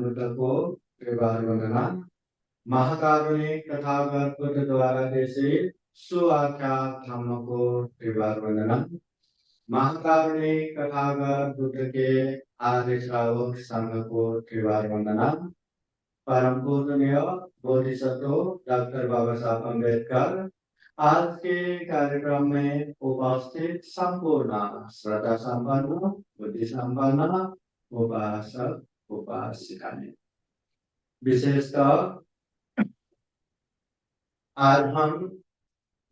बुद्ध को त्रिवार वंदना। महाकारुणिक तथागत बुद्ध द्वारा देशित सुआख्यात धम्म को त्रिवार वंदना। महाकारुणिक तथागत बुद्ध के आदि श्रावक संघ को त्रिवार वंदना। परम पूजनीय बोधिसत्व डॉक्टर बाबा साहब अम्बेडकर आज के कार्यक्रम में उपस्थित संपूर्ण श्रद्धा संपन्न बुद्धि संपन्न उपासक उपासिका ने विशेषतः आज हम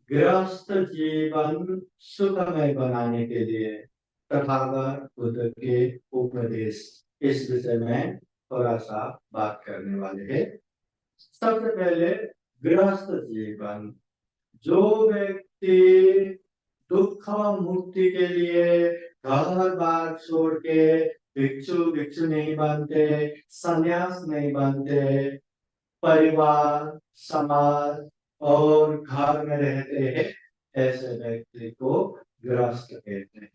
गृहस्थ जीवन सुखमय बनाने के लिए तथागत बुद्ध के उपदेश इस विषय में थोड़ा सा बात करने वाले हैं। सबसे पहले गृहस्थ जीवन, जो व्यक्ति दुख मुक्ति के लिए घर बार छोड़ के भिक्षु नहीं बनते, संन्यास नहीं बनते, परिवार समाज और घर में रहते हैं, ऐसे व्यक्ति को गृहस्थ कहते हैं।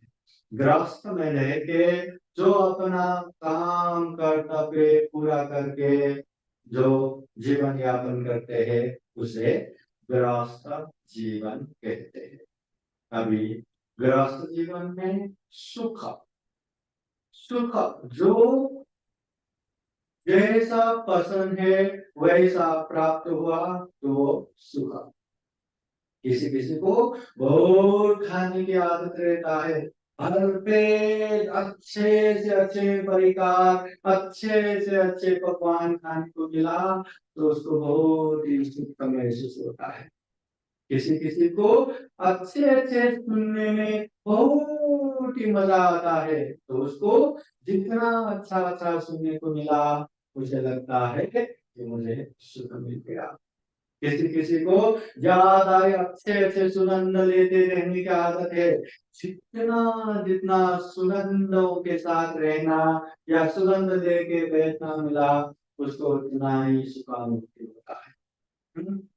गृहस्थ में रह के जो अपना काम कर्तव्य पूरा करके जो जीवन यापन करते हैं उसे गृहस्थ जीवन कहते हैं। अभी गृहस्थ जीवन में सुख जो जैसा पसंद है वैसा प्राप्त हुआ तो वो सुख। किसी किसी को बहुत खाने की आदत रहता है, हर पेट अच्छे से अच्छे परिकार, अच्छे से अच्छे पकवान खाने को मिला तो उसको बहुत ही सुख महसूस होता है। किसी किसी को अच्छे अच्छे सुनने में बहुत ही मजा आता है तो उसको जितना अच्छा अच्छा सुनने को मिला उसे लगता है कि मुझे सुख मिल गया। किसी किसी को ज्यादा अच्छे अच्छे सुगंध लेते रहने की आदत है, जितना सुगंधों के साथ रहना या सुगंध लेके बैठना मिला उसको उतना ही सुखानुभूति होता है।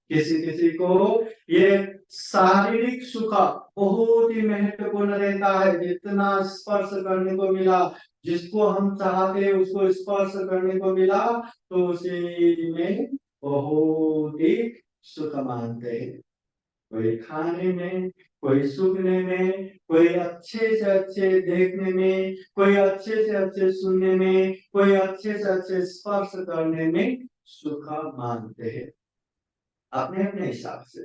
किसी किसी को ये शारीरिक सुख बहुत ही महत्वपूर्ण रहता है, जितना स्पर्श करने को मिला, जिसको हम चाहते उसको स्पर्श करने को मिला तो उसी में बहुत ही सुख मानते हैं। कोई खाने में, कोई सूखने में, कोई अच्छे से अच्छे देखने में, कोई अच्छे से अच्छे सुनने में, कोई अच्छे से अच्छे स्पर्श करने में सुख मानते हैं अपने अपने हिसाब से।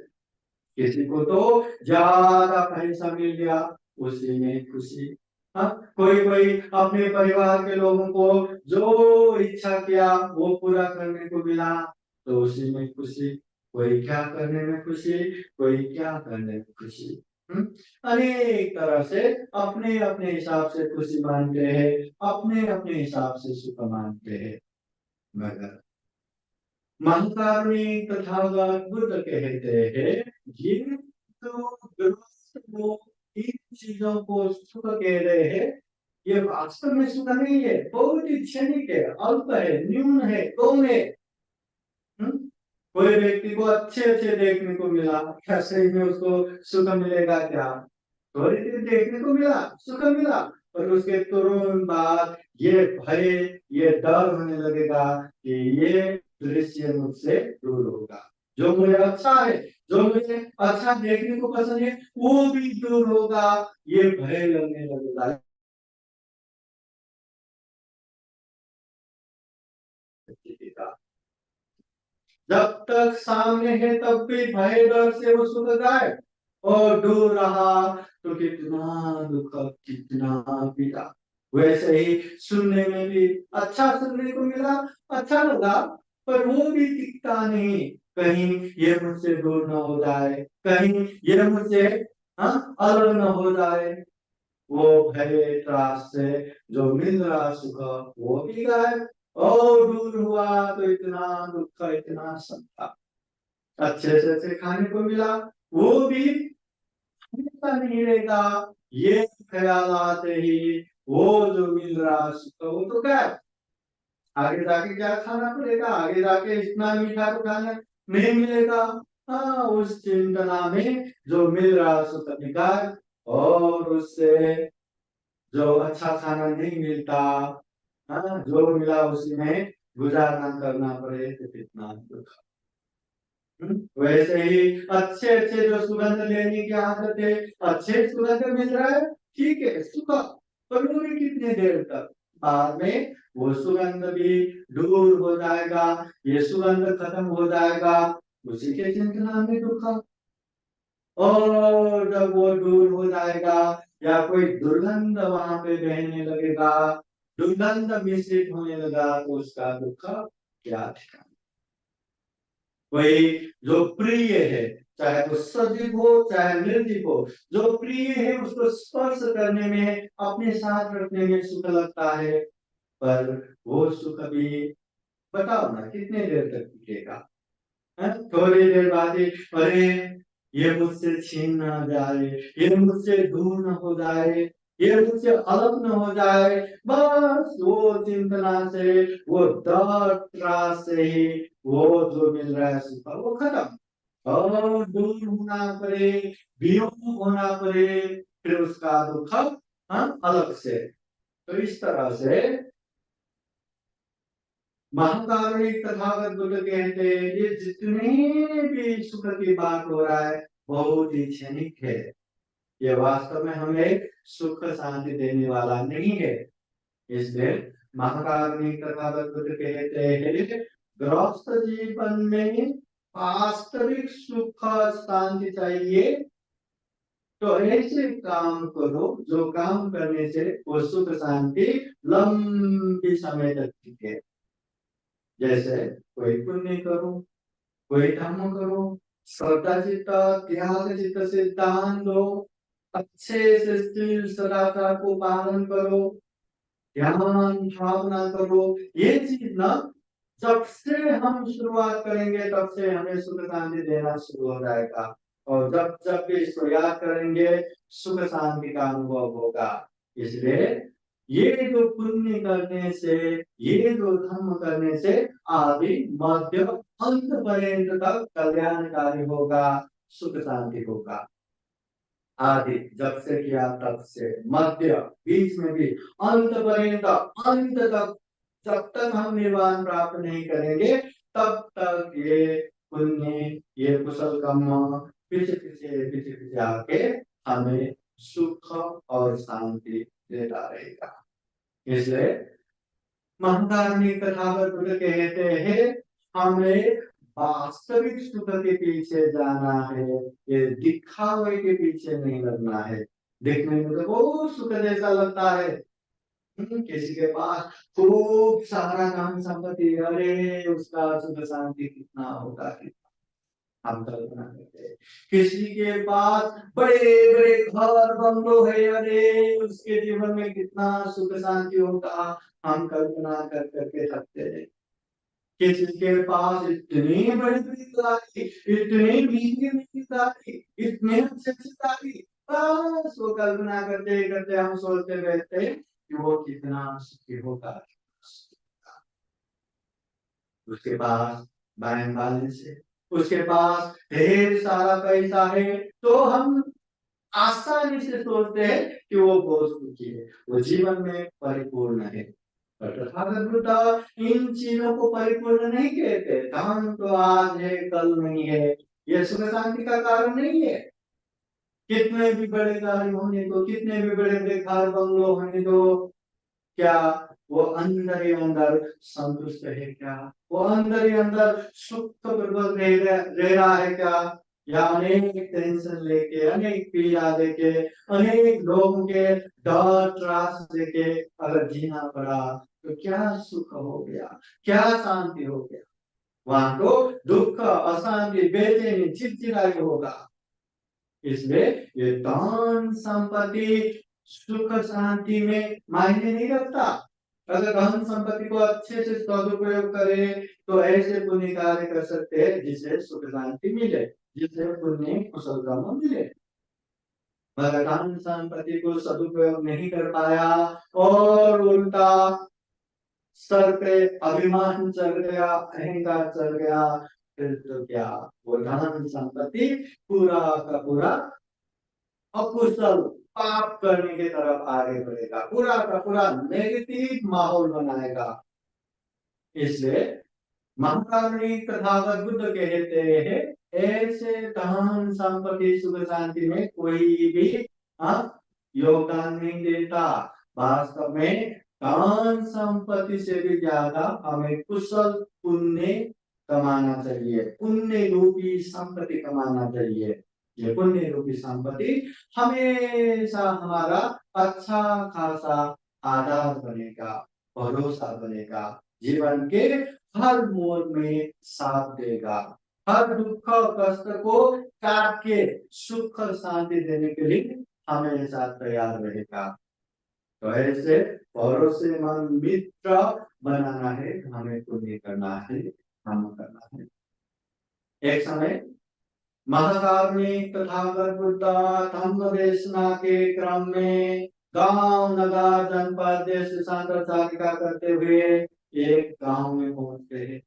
किसी को तो ज्यादा पैसा मिल गया उसी में खुशी। हाँ, कोई अपने परिवार के लोगों को जो इच्छा किया वो पूरा करने को मिला तो उसी में खुशी। कोई क्या करने में खुशी, कोई क्या करने में खुशी। अनेक तरह से अपने अपने हिसाब से खुशी मानते हैं, अपने अपने हिसाब से सुख मानते हैं। मगर महाकारुणिक तथागत बुद्ध कहते हैं जिन गृहस्थ लोग इन चीजों को सुख कह रहे हैं ये वास्तव में सुख नहीं है, बहुत ही क्षणिक है, अल्प है, न्यून है, कम है। कोई व्यक्ति को अच्छे अच्छे देखने को मिला, क्या सही में उसको सुख मिलेगा? क्या थोड़ी देर देखने को मिला, सुख मिला, और उसके तुरंत बाद ये भय, ये डर होने लगेगा कि ये दृश्य मुझसे दूर होगा। जो मुझे अच्छा है, जो मुझे अच्छा देखने को पसंद है वो भी दूर होगा, ये भय लगने लगेगा। जब तक सामने है तब भी भय डर से वो सुख जाए, और दूर रहा तो कितना दुख, कितना पीड़ा। वैसे ही सुनने में भी अच्छा सुनने को मिला, अच्छा लगा, पर वो भी टिकता नहीं। कहीं ये मुझसे दूर न हो जाए, कहीं ये मुझसे अलग न हो जाए। वो भय त्रास से जो मिल रहा सुख वो भी गायब, और दूर हुआ तो इतना दुख, इतना संताप। अच्छे से अच्छे खाने को मिला वो भी हमेशा नहीं रहेगा। ये ख्याल आते ही वो जो मिल रहा सुख वो तो क्या, आगे जाके क्या खाना पड़ेगा, आगे जाके इतना मीठा तो खाना नहीं मिलेगा। हाँ, उस चिंतना में जो मिल रहा सुख निकाल, और उससे जो अच्छा खाना नहीं मिलता, हाँ, जो मिला उसी में गुजारना करना पड़े तो कितना दुख। वैसे ही अच्छे अच्छे जो सुगंध लेने की आदत है, अच्छे सुगंध मिल रहा है, ठीक है, सुखा, पर वो भी कितने देर तक, बाद में वो सुगंध भी दूर हो जाएगा, ये सुगंध खत्म हो जाएगा, उसी के चिंतना में दुखा। और जब वो दूर हो जाएगा या कोई दुर्गंध वहां पे बहने लगेगा, दुर्गंध मिश्रित होने लगा, तो उसका दुख क्या ठिकाना। वही जो प्रिय है, चाहे वो सजीव हो चाहे निर्जीव हो, जो प्रिय है उसको स्पर्श करने में, अपने साथ रखने में सुख लगता है, पर वो सुख भी बताओ ना कितने देर तक टिकेगा। थोड़ी देर बाद ही, अरे ये मुझसे छीन ना जाए, ये मुझसे दूर न हो जाए, ये मुझसे अलग न हो जाए, बस वो चिंतना से, वो दर्द त्रास से ही वो जो मिल रहा है सुख वो खत्म, और दूर होना पड़े, वियोग होना पड़े, फिर उसका दुख अलग से। तो इस तरह से महाकारुणिक तथागत बुद्ध कहते हैं ये जितने भी सुख की बात हो रहा है बहुत ही क्षणिक है, ये वास्तव में हमें सुख शांति देने वाला नहीं है। इसलिए महाकारुणिक तथागत बुद्ध कहते हैं गृहस्थ जीवन में वास्तविक सुख शांति चाहिए, तो ऐसे काम करो जो काम करने से वो सुख शांति लंबी समय तक टिके। जैसे कोई पुण्य करो, कोई धर्म करो, श्रद्धा चित्त त्याग चित्त से दान दो, अच्छे से शील सदाचार को पालन करो, ध्यान भावना करो, ये चीज ना जब से हम शुरुआत करेंगे तब से हमें सुख शांति देना शुरू हो जाएगा, और जब जब भी इसको याद करेंगे सुख शांति का अनुभव होगा। इसलिए ये जो पुण्य करने से, ये जो धर्म करने से आदि मध्य अंत पर्यंत तक कल्याणकारी होगा, सुख शांति होगा। आदि जब से किया तब से, मध्य बीच में भी, अंत पर्यंत अंत तक, जब तक हम निर्वाण प्राप्त नहीं करेंगे तब तक ये पुण्य, ये कुशल कर्म पीछे पीछे पीछे पीछे आके हमें सुख और शांति देता रहेगा। इसलिए महाकारुणिक तथागत बुद्ध कहते हैं हमें वास्तविक सुख के पीछे जाना है, ये दिखावे के पीछे नहीं लगना है। देखने में तो बहुत सुख जैसा लगता है, किसी के पास खूब सारा धन संपत्ति, अरे उसका सुख शांति कितना होगा, हम कल्पना करते हैं। किसी के पास बड़े बड़े घर बंगलो है, अरे उसके जीवन में कितना सुख शांति होगा, हम कल्पना कर करके थकते हैं। किसी के पास इतनी बड़ी बड़ी गाड़ी, इतनी महंगी महंगी गाड़ी, इतने अच्छे अच्छे गाड़ी, बस वो कल्पना करते करते हम सोचते रहते हैं कि वो कितना सुखी होगा। उसके पास बैंक बैलेंस है, उसके पास ढेर सारा पैसा है, तो हम आसानी से सोचते हैं कि वो बहुत सुखी है, वो जीवन में परिपूर्ण है। पर तथागत बुद्ध इन चीजों को परिपूर्ण नहीं कहते। धन तो आज है कल नहीं है, ये सुख शांति का कारण नहीं है। कितने भी बड़े गाड़ी होने दो, कितने भी बड़े बड़े घर बंगलो होने दो, क्या वो अंदर ही अंदर संतुष्ट है क्या? वो अंदर ही अंदर सुख पूर्वक रह रहा है क्या? या अनेक टेंशन लेके, अनेक पीड़ा लेके, अनेक लोगों के डर त्रास लेके अगर जीना पड़ा तो क्या सुख हो गया, क्या शांति हो गया? वहां तो दुख, अशांति, बेचैनी, चिड़चिड़ाई होगा। इसलिए ये धन संपत्ति सुख शांति में मायने नहीं रखता। अगर धन संपत्ति को अच्छे से सदुपयोग करे तो ऐसे पुण्य कार्य कर सकते हैं जिससे सुख शांति मिले, जिससे पुण्य कुशल कर्म मिले। मगर धन संपत्ति को सदुपयोग नहीं कर पाया और उल्टा सर पे अभिमान चढ़ गया, अहंकार चढ़ गया, फिर तो क्या वो धन संपत्ति पूरा का पूरा अकुशल पाप करने की तरफ आगे बढ़ेगा, पूरा का पूरा नेगेटिव माहौल बनाएगा। इसलिए महाकारुणिक तथागत बुद्ध कहते हैं ऐसे धन संपत्ति सुख शांति में कोई भी योगदान नहीं देता। वास्तव में धन संपत्ति से भी ज्यादा हमें कुशल पुण्य कमाना चाहिए, पुण्य रूपी संपत्ति कमाना चाहिए। ये पुण्य रूपी संपत्ति हमेशा हमारा अच्छा खासा आधार बनेगा, भरोसा बनेगा, जीवन के हर मोड़ में साथ देगा, हर दुख कष्ट को काट के सुख शांति देने के लिए हमेशा तैयार रहेगा। तो ऐसे भरोसेमंद मित्र बनाना है, हमें पुण्य करना है, काम करना है। एक समय महाकारुणिक तथागत बुद्ध धम्म देशना के क्रम में गांव नगर जनपद देश देशांतर करते हुए एक गांव में पहुंचते हैं।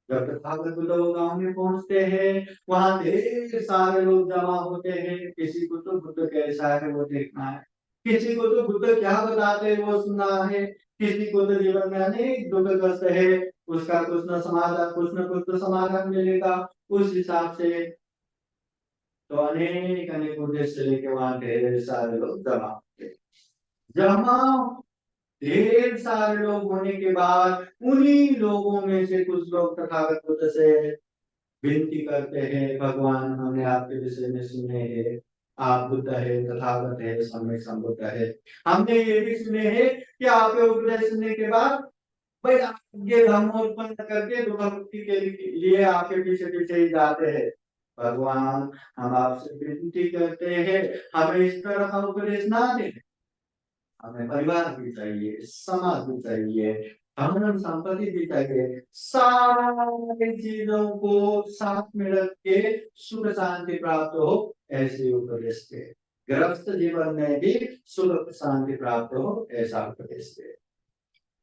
जब तथागत बुद्ध गांव में पहुंचते हैं, वहां ढेर सारे लोग जमा होते हैं। किसी को तो बुद्ध कैसा है वो देखना है, किसी को तो बुद्ध क्या बताते हैं वो सुनना है, किसी को तो जीवन में अनेक दुख कष्ट है, उसका कुछ न कुछ तो समाधान मिलेगा। उस हिसाब से तो अनेक अनेक उद्देश्य लेके वहां ढेर सारे लोग जमा होते हैं। जमा ढेर सारे लोग होने के बाद उन्हीं लोगों में से कुछ लोग तथागत बुद्ध से विनती करते हैं, भगवान हमने आपके विषय में सुने हैं, आप बुद्ध है, तथागत है, सम्यक संबुद्ध है। हमने ये भी सुने हैं कि आपके उपदेश सुनने के बाद भाई ये धर्मोत्पन्न करके दुख मुक्ति के लिए आपके पीछे पीछे ही जाते हैं। भगवान हम आपसे विनती करते हैं, हमें इस तरह का उपदेश ना दें। हमें परिवार भी चाहिए, समाज भी चाहिए, धन संपत्ति भी चाहिए, सारी चीजों को साथ में रख के सुख शांति प्राप्त हो, ऐसे उपदेश दे। गृहस्थ जीवन में भी सुख शांति प्राप्त हो, ऐसा उपदेश दे।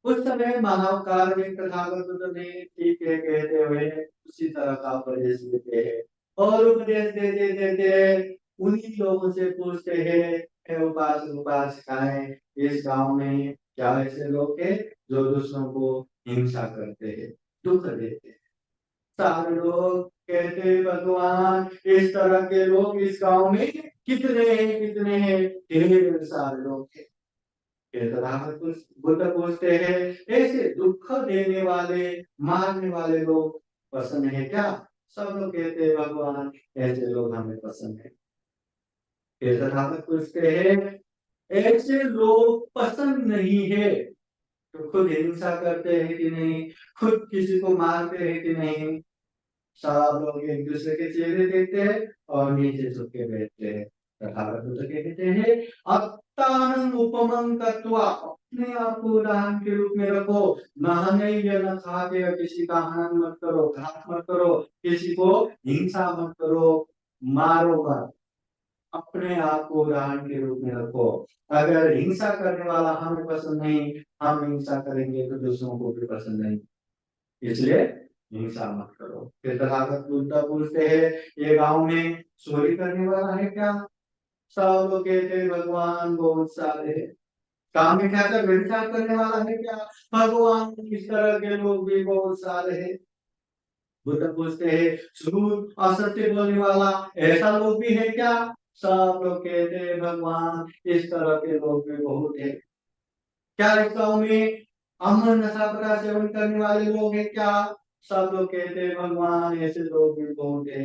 उस समय मानव कार्मिक तथागत बुद्ध ने ठीक है कहते हुए उसी तरह का उपदेश देते हैं, और उपदेश देते देते उन्हीं लोगों से पूछते हैं, उपासकाएं इस गांव में क्या ऐसे लोग हैं जो दूसरों को हिंसा करते हैं, दुख देते हैं? सारे लोग कहते हैं भगवान इस तरह के लोग इस गांव में कितने हैं, ढेर सारे लोग हैं। बुद्ध पूछते हैं ऐसे दुख देने वाले मारने वाले लोग पसंद है क्या? सब लोग कहते हैं भगवान ऐसे लोग हमें पसंद है। पूछते हैं ऐसे लोग पसंद नहीं है तो खुद हिंसा करते हैं कि नहीं, खुद किसी को मारते हैं कि नहीं? सब लोग एक दूसरे के चेहरे देखते हैं और नीचे झुक के बैठते हैं। कहते हैं अत्तानं उपमं तत्वा, अपने आप को उदाहरण के रूप में रखो, नहाने या न खाते या किसी का हनन मत करो, घात मत करो, किसी को हिंसा मत करो, मारो मत। अपने आप को उदाहरण के रूप में रखो। अगर हिंसा करने वाला हमें पसंद नहीं, हम हिंसा करेंगे तो दूसरों को भी पसंद नहीं, इसलिए हिंसा मत करो। फिर तथागत बुद्ध पूछते हैं ये गांव में चोरी करने वाला है क्या? सब लोग कहते हैं भगवान बहुत सारे हैं। काम में क्या कर व्यभिचार करने वाला है क्या? भगवान इस तरह के लोग भी बहुत सारे हैं। बुद्ध पूछते हैं झूठ असत्य बोलने वाला ऐसा लोग भी है क्या? सब लोग कहते हैं भगवान इस तरह के लोग भी बहुत है। क्या इस गांव में अमर नशा का सेवन करने वाले लोग हैं क्या? सब लोग कहते हैं भगवान ऐसे लोग भी बहुत है।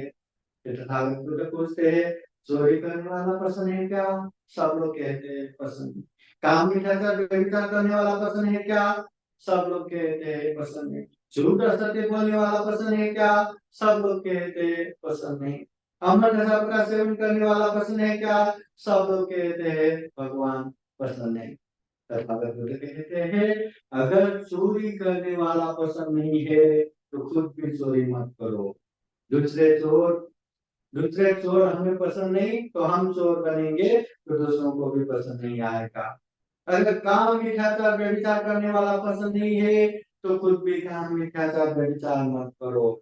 तथागत बुद्ध पूछते हैं चोरी करने वाला पसंद है क्या? सब लोग कहते हैं पसंद। काम मिठाकर व्यभिचार करने वाला पसंद है क्या? सब लोग कहते हैं पसंद है। झूठ असत्य बोलने वाला पसंद है क्या? सब लोग कहते हैं पसंद नहीं। अमर नशा का सेवन करने वाला पसंद है क्या? सब लोग कहते हैं भगवान पसंद नहीं। तथागत बुद्ध कहते हैं अगर चोरी करने वाला पसंद नहीं है तो खुद भी चोरी मत करो। दूसरे चोर हमें पसंद नहीं तो हम चोर बनेंगे तो दूसरों को भी पसंद नहीं आएगा। अगर काम मिथ्याचार व्यभिचार करने वाला पसंद नहीं है तो खुद भी काम मिथ्याचार व्यभिचार मत करो।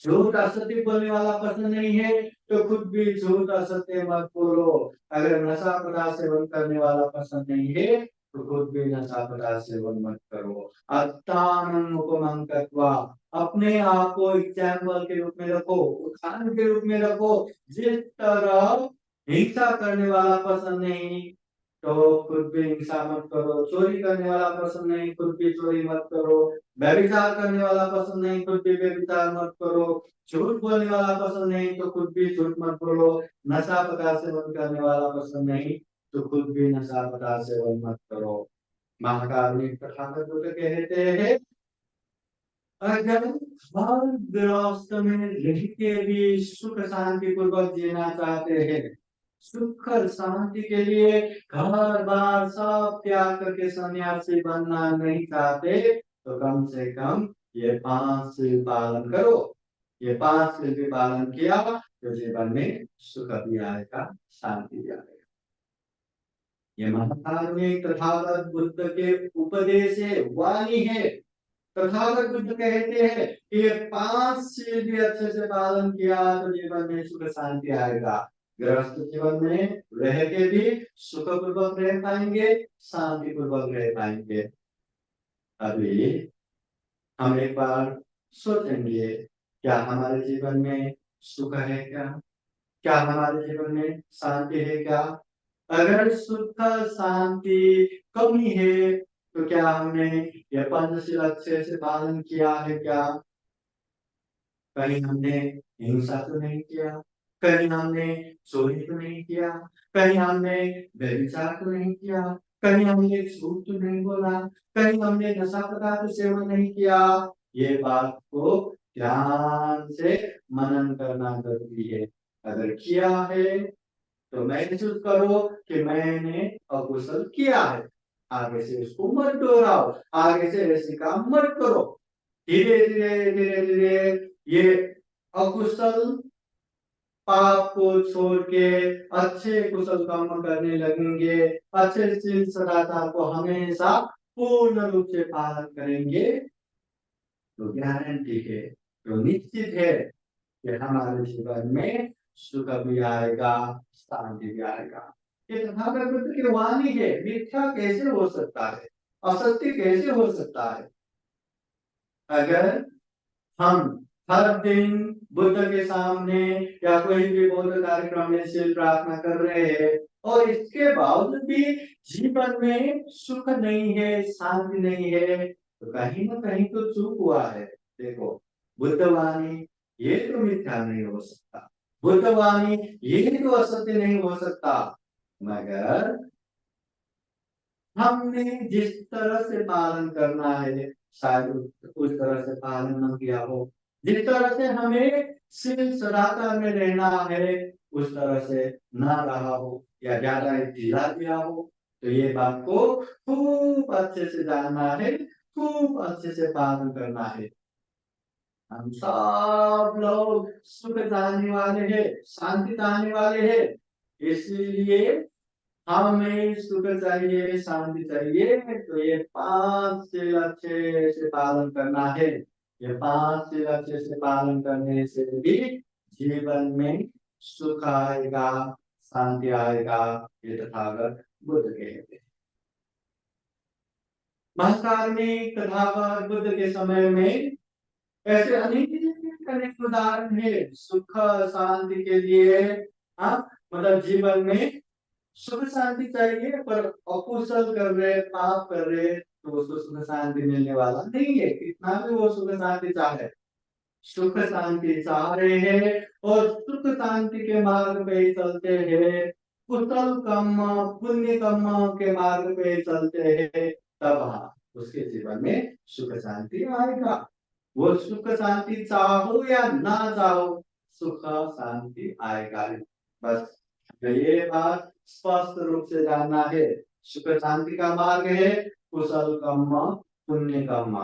झूठ असत्य बोलने वाला पसंद नहीं है तो खुद भी झूठ असत्य मत बोलो। अगर नशा पदार्थ सेवन करने वाला पसंद नहीं है तो खुद भी नशा पदार्थ सेवन मत करो। अत्तानम उपमं कृत्वा, अपने आप को एग्जाम्पल के रूप में रखो, उदाहरण के रूप में रखो। जिस तरह हिंसा करने वाला पसंद नहीं, तो खुद भी हिंसा मत करो। चोरी करने वाला पसंद नहीं, खुद भी चोरी मत करो। व्यभिचार करने वाला पसंद नहीं, खुद भी व्यभिचार मत करो। झूठ बोलने वाला पसंद नहीं, तो खुद भी झूठ मत बोलो। नशा पदार्थ सेवन करने वाला पसंद नहीं, तो खुद भी नशा पदार्थ सेवन मत करो। महाकारुणिक तथागत बुद्ध कहते हैं, अगर हर गृहस्थ में रह के भी सुख शांति पूर्वक जीना चाहते हैं, सुख और शांति के लिए घर बार सब त्याग करके सन्यासी बनना नहीं चाहते, तो कम से कम ये 5 सील पालन करो। ये 5 सील भी पालन किया तो जीवन में सुख भी आएगा, शांति भी आएगा। ये महाकारुणिक तथागत बुद्ध के उपदेश है, वाणी है। तथागत बुद्ध कहते हैं कि ये 5 सील भी अच्छे से पालन किया तो जीवन में सुख शांति आएगा। गृहस्थ जीवन में रह के भी सुख पूर्वक रह पाएंगे, शांति पूर्वक रह पाएंगे। अभी हम एक बार सोचेंगे, क्या हमारे जीवन में सुख है क्या? क्या हमारे जीवन में शांति है क्या? अगर सुख शांति कमी है, तो क्या हमने यह पंचशील अच्छे से पालन किया है क्या? कहीं हमने हिंसा तो नहीं किया, कहीं हमने चोरी तो नहीं किया, कहीं हमने व्यभिचार तो नहीं किया, कहीं हमने झूठ तो नहीं बोला, कहीं हमने नशा पदार्थ सेवन नहीं किया। ये बात को ध्यान से मनन करना जरूरी है। अगर किया है तो महसूस करो कि मैंने अकुशल किया है, आगे से उसको मत दोहराओ, आगे से ऐसे काम मत करो। धीरे धीरे धीरे धीरे ये अकुशल पाप को छोड़ के अच्छे कुशल कर्म करने लगेंगे, अच्छे शील सदाचार को हमेशा पूर्ण रूप से पालन करेंगे, तो गारंटी है, तो निश्चित है कि हमारे जीवन में सुख भी आएगा, शांति भी आएगा। ये तथागत बुद्ध की वाणी है, मिथ्या कैसे हो सकता है, असत्य कैसे हो सकता है? अगर हम हर दिन बुद्ध के सामने या कोई भी बौद्ध कार्यक्रम में शिल प्रार्थना कर रहे हैं और इसके बावजूद भी जीवन में सुख नहीं है, शांति नहीं है, तो कहीं ना कहीं तो चूक हुआ है। देखो, बुद्धवाणी ये तो मिथ्या नहीं हो सकता, बुद्धवाणी ये तो असत्य नहीं हो सकता, मगर हमने जिस तरह से पालन करना है शायद उस तरह से पालन न किया हो। जिस तरह से हमें सिर्फ सदाचार में रहना है उस तरह से ना रहा हो या ज्यादा ढीला दिया हो, तो ये बात को खूब अच्छे से जानना है, खूब अच्छे से पालन करना है। हम सब लोग सुख चाहने वाले हैं, शांति चाहने वाले हैं, इसलिए हमें सुख चाहिए, शांति चाहिए, तो ये 5 सील अच्छे से पालन करना है। ये 5 सील अच्छे से पालन करने से भी जीवन में सुख आएगा, शांति आएगा, ये तथागत बुद्ध कहते हैं। महाकारुणिक तथागत बुद्ध के समय में ऐसे अनेक उदाहरण है सुख शांति के लिए। मतलब जीवन में सुख शांति चाहिए, पर अकुशल कर रहे, पाप कर रहे, तो उसको सुख शांति मिलने वाला नहीं है, कितना भी वो सुख शांति चाहे। सुख शांति चाह रहे हैं और सुख शांति के मार्ग पे ही चलते हैं, कुशल कर्म पुण्य कर्म के मार्ग पे ही चलते हैं, तब हाँ उसके जीवन में सुख शांति आएगा। वो सुख शांति चाहो या ना चाहो, सुख शांति आएगा। बस ये बात स्पष्ट रूप से जानना है। सुख शांति का मार्ग है कुशल कर्म पुण्य कर्म,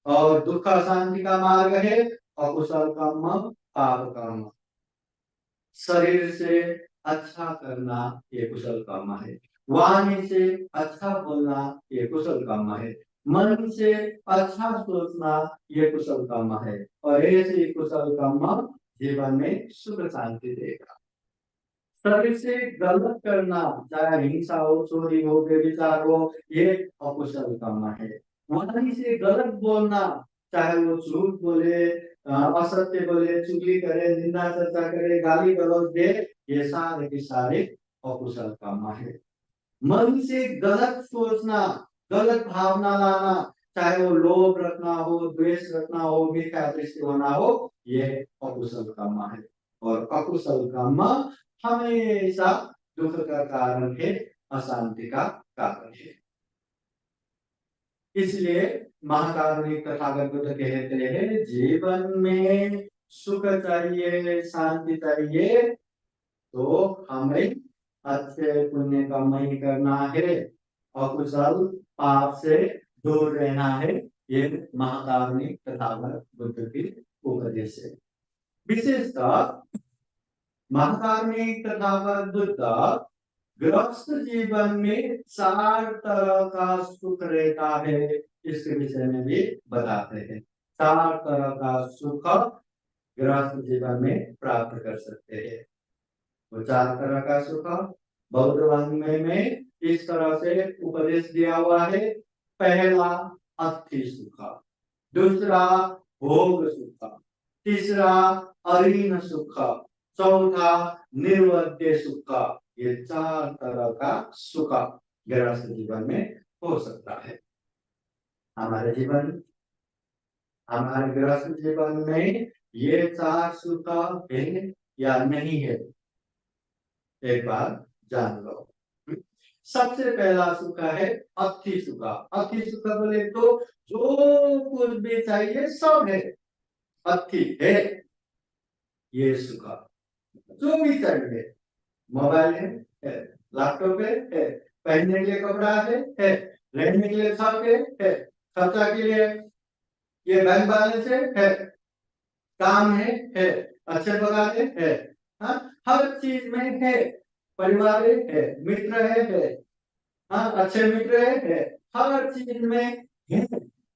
और दुख शांति का मार्ग है अकुशल कर्म पाप कर्म। शरीर से अच्छा करना ये कुशल कर्म है, वाणी से अच्छा बोलना ये कुशल कर्म है, मन से अच्छा सोचना ये कुशल कर्म है, और ऐसे कुशल कर्म जीवन में सुख शांति देगा। सभी से गलत करना, चाहे हिंसा हो, चोरी हो, व्यभिचार हो, ये अकुशल काम है। वाणी से गलत बोलना, चाहे वो झूठ बोले, असत्य बोले, चुगली करे, निंदा चर्चा करे, गाली गलौज दे, ये सारे के सारे अकुशल काम है। मन से गलत सोचना, गलत भावना लाना, चाहे वो लोभ रखना हो, द्वेष रखना हो, मिथ्या दृष्टि होना हो, ये अकुशल कर्म है। और अकुशल कर्म हमेशा दुख का कारण है, अशांति का कारण है। इसलिए महाकारुणिक तथागत बुद्ध कहते हैं, जीवन में सुख चाहिए, शांति चाहिए, तो हमें अच्छे पुण्य कमाई करना है, अकुशल पाप से दूर रहना है। ये महाकारुणिक तथागत बुद्ध की उपदेश है। विशेषतः महाकारुणिक तथागत बुद्ध गृहस्थ जीवन में 4 तरह का सुख रहता है, इसके विषय में भी बताते हैं। 4 तरह का सुख गृहस्थ जीवन में प्राप्त कर सकते हैं। वो 4 तरह का सुख बौद्ध वाङ्मय में इस तरह से उपदेश दिया हुआ है। पहला अस्थि सुख, दूसरा भोग सुख, तीसरा अरीन सुख, चौथा निर्वद्य सुख। ये 4 तरह का सुख गृहस्थ जीवन में हो सकता है। हमारे गृहस्थ जीवन में ये 4 सुख है या नहीं है, एक बार जान लो। सबसे पहला सुख है अस्थि सुख। अस्थि सुख बोले तो जो कुछ भी चाहिए सब है, अस्थि है ये सुख। जो भी चाहिए, मोबाइल है, लैपटॉप है, पहनने के लिए कपड़ा है, रहने के लिए छत है, खर्चा के लिए ये बैंक बैलेंस है, काम है, अच्छे पगार है, हाँ, हर चीज में है। परिवार है, मित्र है, हाँ, अच्छे मित्र है, हर चीज में है,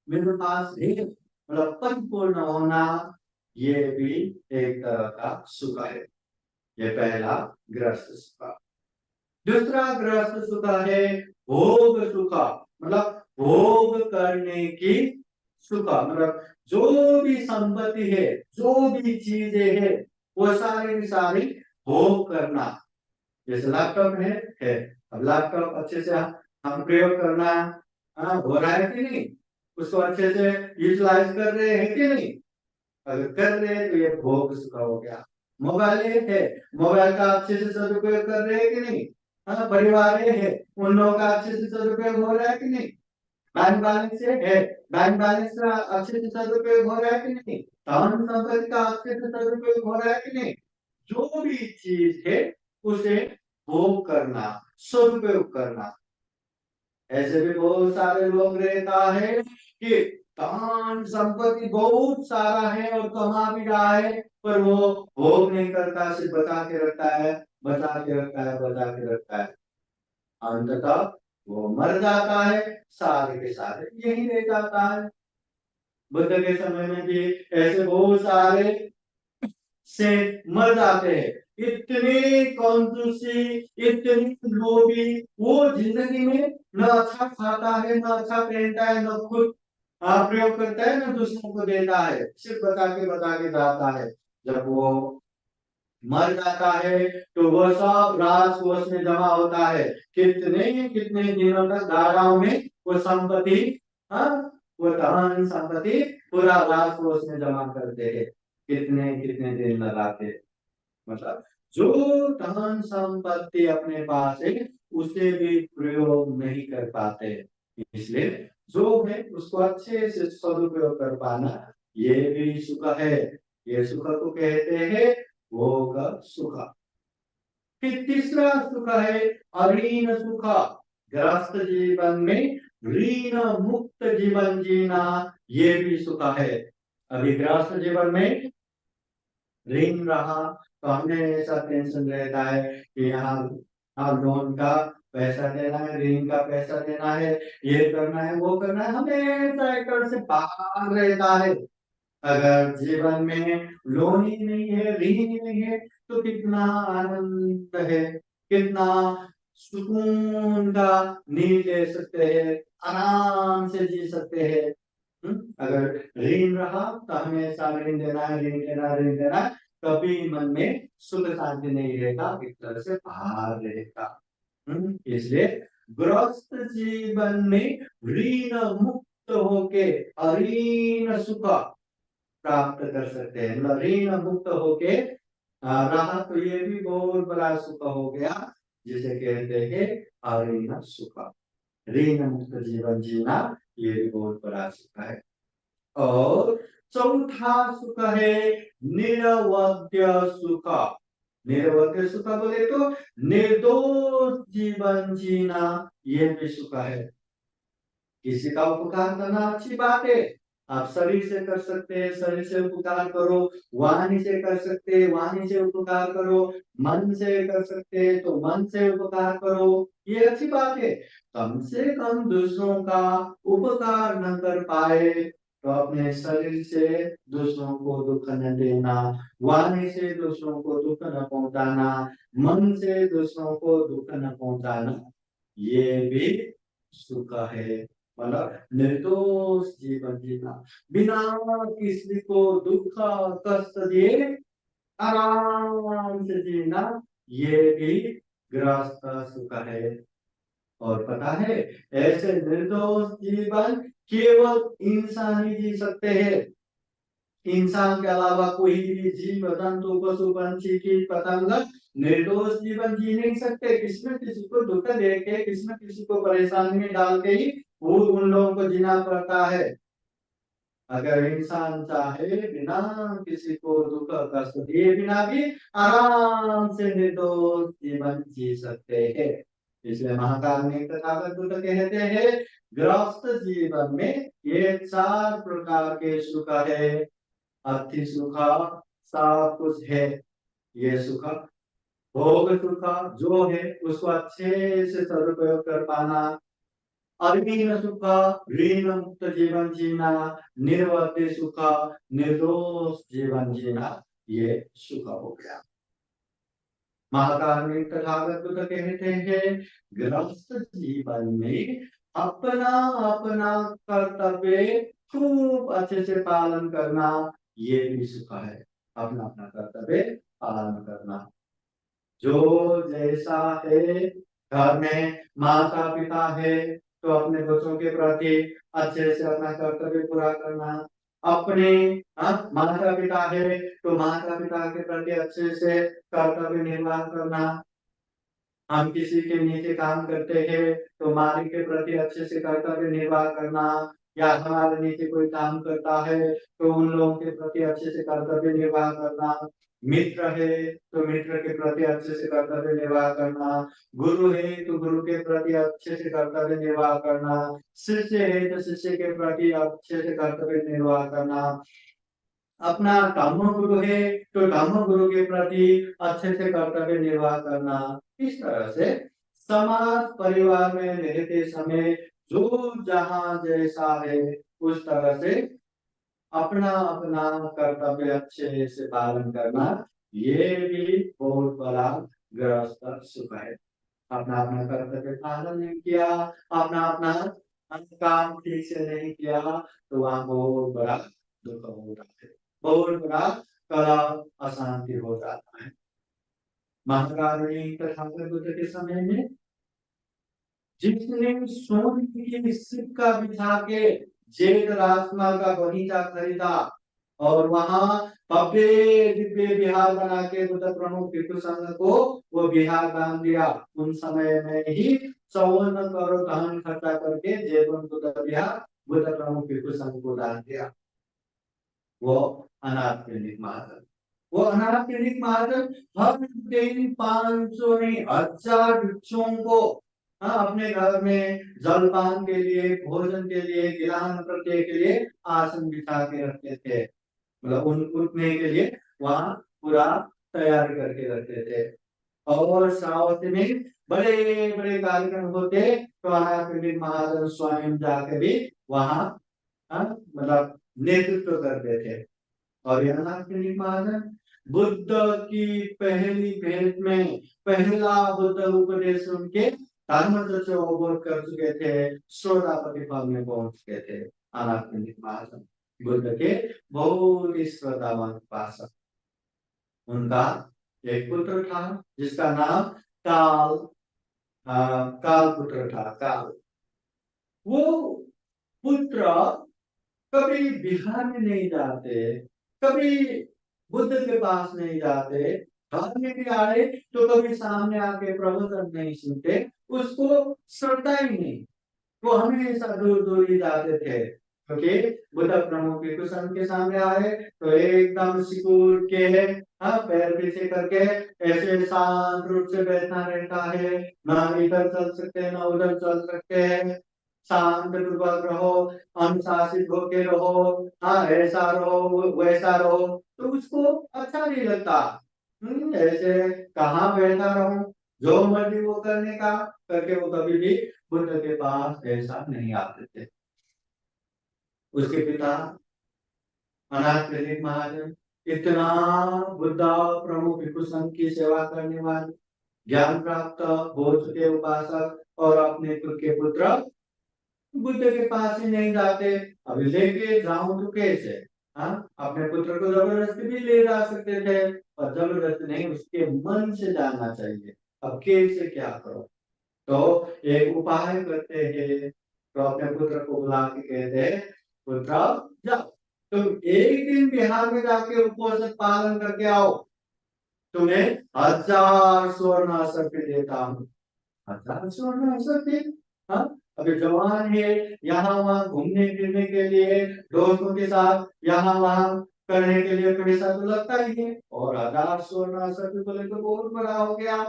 मेरे पास है, मतलब परिपूर्ण होना, ये भी एक तरह का सुख है। ये पहला गृहस्थ सुख। दूसरा गृहस्थ सुख है भोग सुख, मतलब भोग करने की सुख, मतलब जो भी संपत्ति है, जो भी चीजें है, वो सारी की सारी भोग करना। जैसे लैपटॉप है, अब लैपटॉप अच्छे से हम प्रयोग करना हो रहा है कि नहीं, उसको अच्छे से यूटिलाइज कर रहे हैं कि नहीं, अगर कर रहे हैं तो ये भोग सुख हो गया। मोबाइल है, मोबाइल का अच्छे से सदुपयोग कर रहे हैं कि नहीं, हाँ, परिवार है, उन लोगों का अच्छे से सदुपयोग हो रहा है कि नहीं, बैंक बैलेंस है, बैंक बैलेंस का अच्छे से सदुपयोग हो रहा है कि नहीं, धन संपत्ति का अच्छे से सदुपयोग हो रहा है कि नहीं, जो भी चीज है उसे भोग करना, सदुपयोग करना। ऐसे भी बहुत सारे लोग रहता है कि धन संपत्ति बहुत सारा है और कमा भी रहा है, पर वो भोग नहीं करता, सिर्फ बचा के रखता है, बचा के रखता है, बचा के रखता है। अंततः वो मर जाता है, सारे के सारे यही रह जाता है। बुद्ध के समय में भी ऐसे बहुत सारे से मर जाते हैं। इतनी कंजूसी, इतनी लोभी, वो जिंदगी में न अच्छा खाता है, न अच्छा पहनता है, न खुद प्रयोग करता है, न दूसरों को देता है, सिर्फ बता के जाता है। जब वो मर जाता है तो वो सब राजकोष में जमा होता है। कितने कितने दिनों तक धाराओं में वो संपत्ति, हाँ, वो धन संपत्ति पूरा राजकोष में जमा करते हैं। कितने कितने दिन लगाते, मतलब जो धन संपत्ति अपने पास है उसे भी प्रयोग नहीं कर पाते। इसलिए जो है उसको अच्छे से सदुपयोग कर पाना, ये भी सुख है। ये सुख को कहते हैं भोग सुख। फिर तीसरा सुख है अऋण सुख। गृहस्थ जीवन में ऋण मुक्त जीवन जीना, ये भी सुख है। अभी गृहस्थ जीवन में ऋण रहा तो हमें ऐसा टेंशन रहता है कि यहाँ लोन का पैसा देना है, ऋण का पैसा देना है, ये करना है, वो करना है, हमेशा एक तरह से बाहर रहता है। अगर जीवन में लोन ही नहीं है, ऋण ही नहीं है, तो कितना आनंद है, कितना सुकून का नींद ले सकते हैं, आराम से जी सकते हैं। अगर ऋण रहा तो हमेशा ऋण देना है, ऋण देना, ऋण देना, कभी मन में सुख शांति नहीं रहेगा, एक तरह से भार रहेगा। इसलिए गृहस्थ जीवन में ऋण मुक्त होके अऋण सुख प्राप्त कर सकते हैं। मतलब ऋण मुक्त होके रहा तो ये भी बहुत बड़ा सुख हो गया, जिसे कहते हैं अऋण सुख। ऋण मुक्त जीवन जीना ये भी बहुत बड़ा सुख है। और चौथा सुख है निरवध्य सुख। निरवध्य सुख बोले तो निर्दोष जीवन जीना, ये भी सुख है। किसी का उपकार करना अच्छी बात है, आप शरीर से कर सकते हैं, शरीर से उपकार करो, वाणी से कर सकते हैं, वाणी से उपकार करो, मन से कर सकते हैं तो मन से उपकार करो, ये अच्छी बात है। कम से कम दूसरों का उपकार न कर पाए तो अपने शरीर से दूसरों को दुख न देना, वाणी से दूसरों को दुख न पहुंचाना, मन से दूसरों को दुख न पहुंचाना, ये भी सुख है। मतलब निर्दोष जीवन जीना, बिना किसी को दुख कष्ट दिए आराम से जीना, ये भी गृहस्थ सुख है। और पता है, ऐसे निर्दोष जीवन केवल इंसान ही जी सकते हैं। इंसान के अलावा कोई भी जीव, जंतु, पशु, पंछी, कीट पतंग निर्दोष जीवन जी नहीं सकते। किसी न किसी को दुख दे के, किसी न किसी को परेशानी में डाल के ही वो उन लोगों को जीना पड़ता है। अगर इंसान चाहे बिना किसी को दुख कष्ट दिए बिना भी आराम से निर्दोष जीवन जी सकते हैं। इसलिए महाकारुणिक तथागत बुद्ध कहते हैं, गृहस्थ जीवन में ये 4 प्रकार के सुख है। अति सुख सब कुछ है, ये सुख। भोग सुख जो है उसको अच्छे से सदुपयोग कर पाना। अऋण सुख ऋण मुक्त जीवन जीना। निर्वध्य सुख निर्दोष जीवन जीना, ये सुख हो गया। महाकारुणिक तथागत बुद्ध कहते हैं, गृहस्थ जीवन में अपना अपना कर्तव्य खूब अच्छे से पालन करना, ये भी सुख है। अपना अपना कर्तव्य पालन करना। जो जैसा है, घर में माता पिता है तो अपने बच्चों के प्रति अच्छे से अपना कर्तव्य पूरा करना। अपने माता पिता है तो माता पिता के प्रति अच्छे से कर्तव्य निर्वाह करना। हम किसी के नीचे काम करते हैं तो मालिक के प्रति अच्छे से कर्तव्य निर्वाह करना, या हमारे नीचे कोई काम करता है तो उन लोगों के प्रति अच्छे से कर्तव्य निर्वाह करना। मित्र है तो मित्र के प्रति अच्छे से कर्तव्य निर्वाह करना। गुरु है तो गुरु के प्रति अच्छे से कर्तव्य निर्वाह करना। शिष्य है तो शिष्य के प्रति अच्छे से कर्तव्य निर्वाह करना। अपना धर्म गुरु है तो धर्म गुरु के प्रति अच्छे से कर्तव्य निर्वाह करना। इस तरह से समाज परिवार में रहते समय जो जहां जैसा है उस तरह से अपना अपना कर्तव्य अच्छे से पालन करना, ये भी बहुत बड़ा गृहस्थ सुख है। अपना अपना कर्तव्य पालन नहीं किया, अपना अपना काम ठीक से नहीं किया तो वहां बहुत बड़ा दुख हो जाता है, बहुत बड़ा कला अशांति हो जाता है। महाकारुणिक तथागत बुद्ध के समय में जिसने सोने की सिक्का बिछा के जेठ राजकुमार का बगीचा खरीदा और वहां भव्य दिव्य विहार बना के बुद्ध प्रमुख भिक्षु संघ को वो विहार दान दिया, उन समय में ही 54 करोड़ धन खर्चा करके जयपुर बुद्ध विहार बुद्ध प्रमुख भिक्षु संघ को दान दिया। वो अनाथ क्लिनिक महाजन, वो अनाथ क्लिनिक महाजन हर दिन 500 नहीं 1000 भिक्षुओं को अपने घर में जलपान के लिए, भोजन के लिए, गिलान प्रत्यय के लिए आसन बिछा के रखते थे। मतलब उठने के लिए वहां पूरा तैयारी करके रखते थे। और श्रावस्ती में बड़े बड़े कार्यक्रम होते तो अनाथ क्लिनिक महाजन स्वयं जाके भी वहां मतलब नेतृत्व करते थे। और यह अनाथ क्लिनिक महाजन बुद्ध की पहली भेंट में पहला बुद्ध उपदेश उनके धर्म से अवबोध कर चुके थे, श्रोतापति पद में पहुंच चुके थे। अनात्मिक महाजन बुद्ध के बहुत ही श्रद्धावान उपासक, उनका एक पुत्र था जिसका नाम काल काल पुत्र था। काल वो पुत्र कभी बिहार में नहीं जाते, कभी बुद्ध के पास नहीं जाते, घर में भी आए तो कभी सामने आके प्रवचन नहीं सुनते, उसको श्रद्धा ही नहीं। वो हमेशा दूर दूर ही जाते थे, क्योंकि बुद्ध प्रमुख भिक्षु के सामने आए तो एकदम सिकुड़ के पैर पीछे करके ऐसे शांत रूप से बैठना रहता है, ना इधर चल सकते ना उधर चल सकते हैं। शांत पूर्वक रहो, अनुशासित होके रहो, हाँ ऐसा रहो वैसा रहो, तो उसको अच्छा नहीं लगता। ऐसे कहाँ बैठा रहूं, जो मर्जी वो करने का करके वो कभी भी बुद्ध के पास ऐसा नहीं आते थे। उसके पिता अनाथ महाजन इतना बुद्ध प्रमुख भिक्षु संघ की सेवा करने वाले, ज्ञान प्राप्त हो चुके उपासक और अपने खुद के पुत्र बुद्ध के पास ही नहीं जाते। अभी लेके जाऊं तो कैसे? हाँ, अपने पुत्र को जबरदस्ती भी ले जा सकते थे, और जबरदस्ती नहीं, उसके मन से जाना चाहिए। अब कैसे क्या करो? तो एक उपाय करते हैं, तो अपने पुत्र को बुला के कहते हैं, पुत्र जाओ तुम एक दिन बिहार में जाके उपवास पालन करके आओ, तुम्हें 1000 स्वर्ण असर देता हूँ। 1000 स्वर्ण असर? हाँ, अभी जवान है, यहाँ वहाँ घूमने फिरने के लिए दोस्तों के साथ यहाँ वहाँ करने के लिए पैसा तो लगता ही है, और 1000 स्वर्ण असर बोले तो बहुत बड़ा हो गया।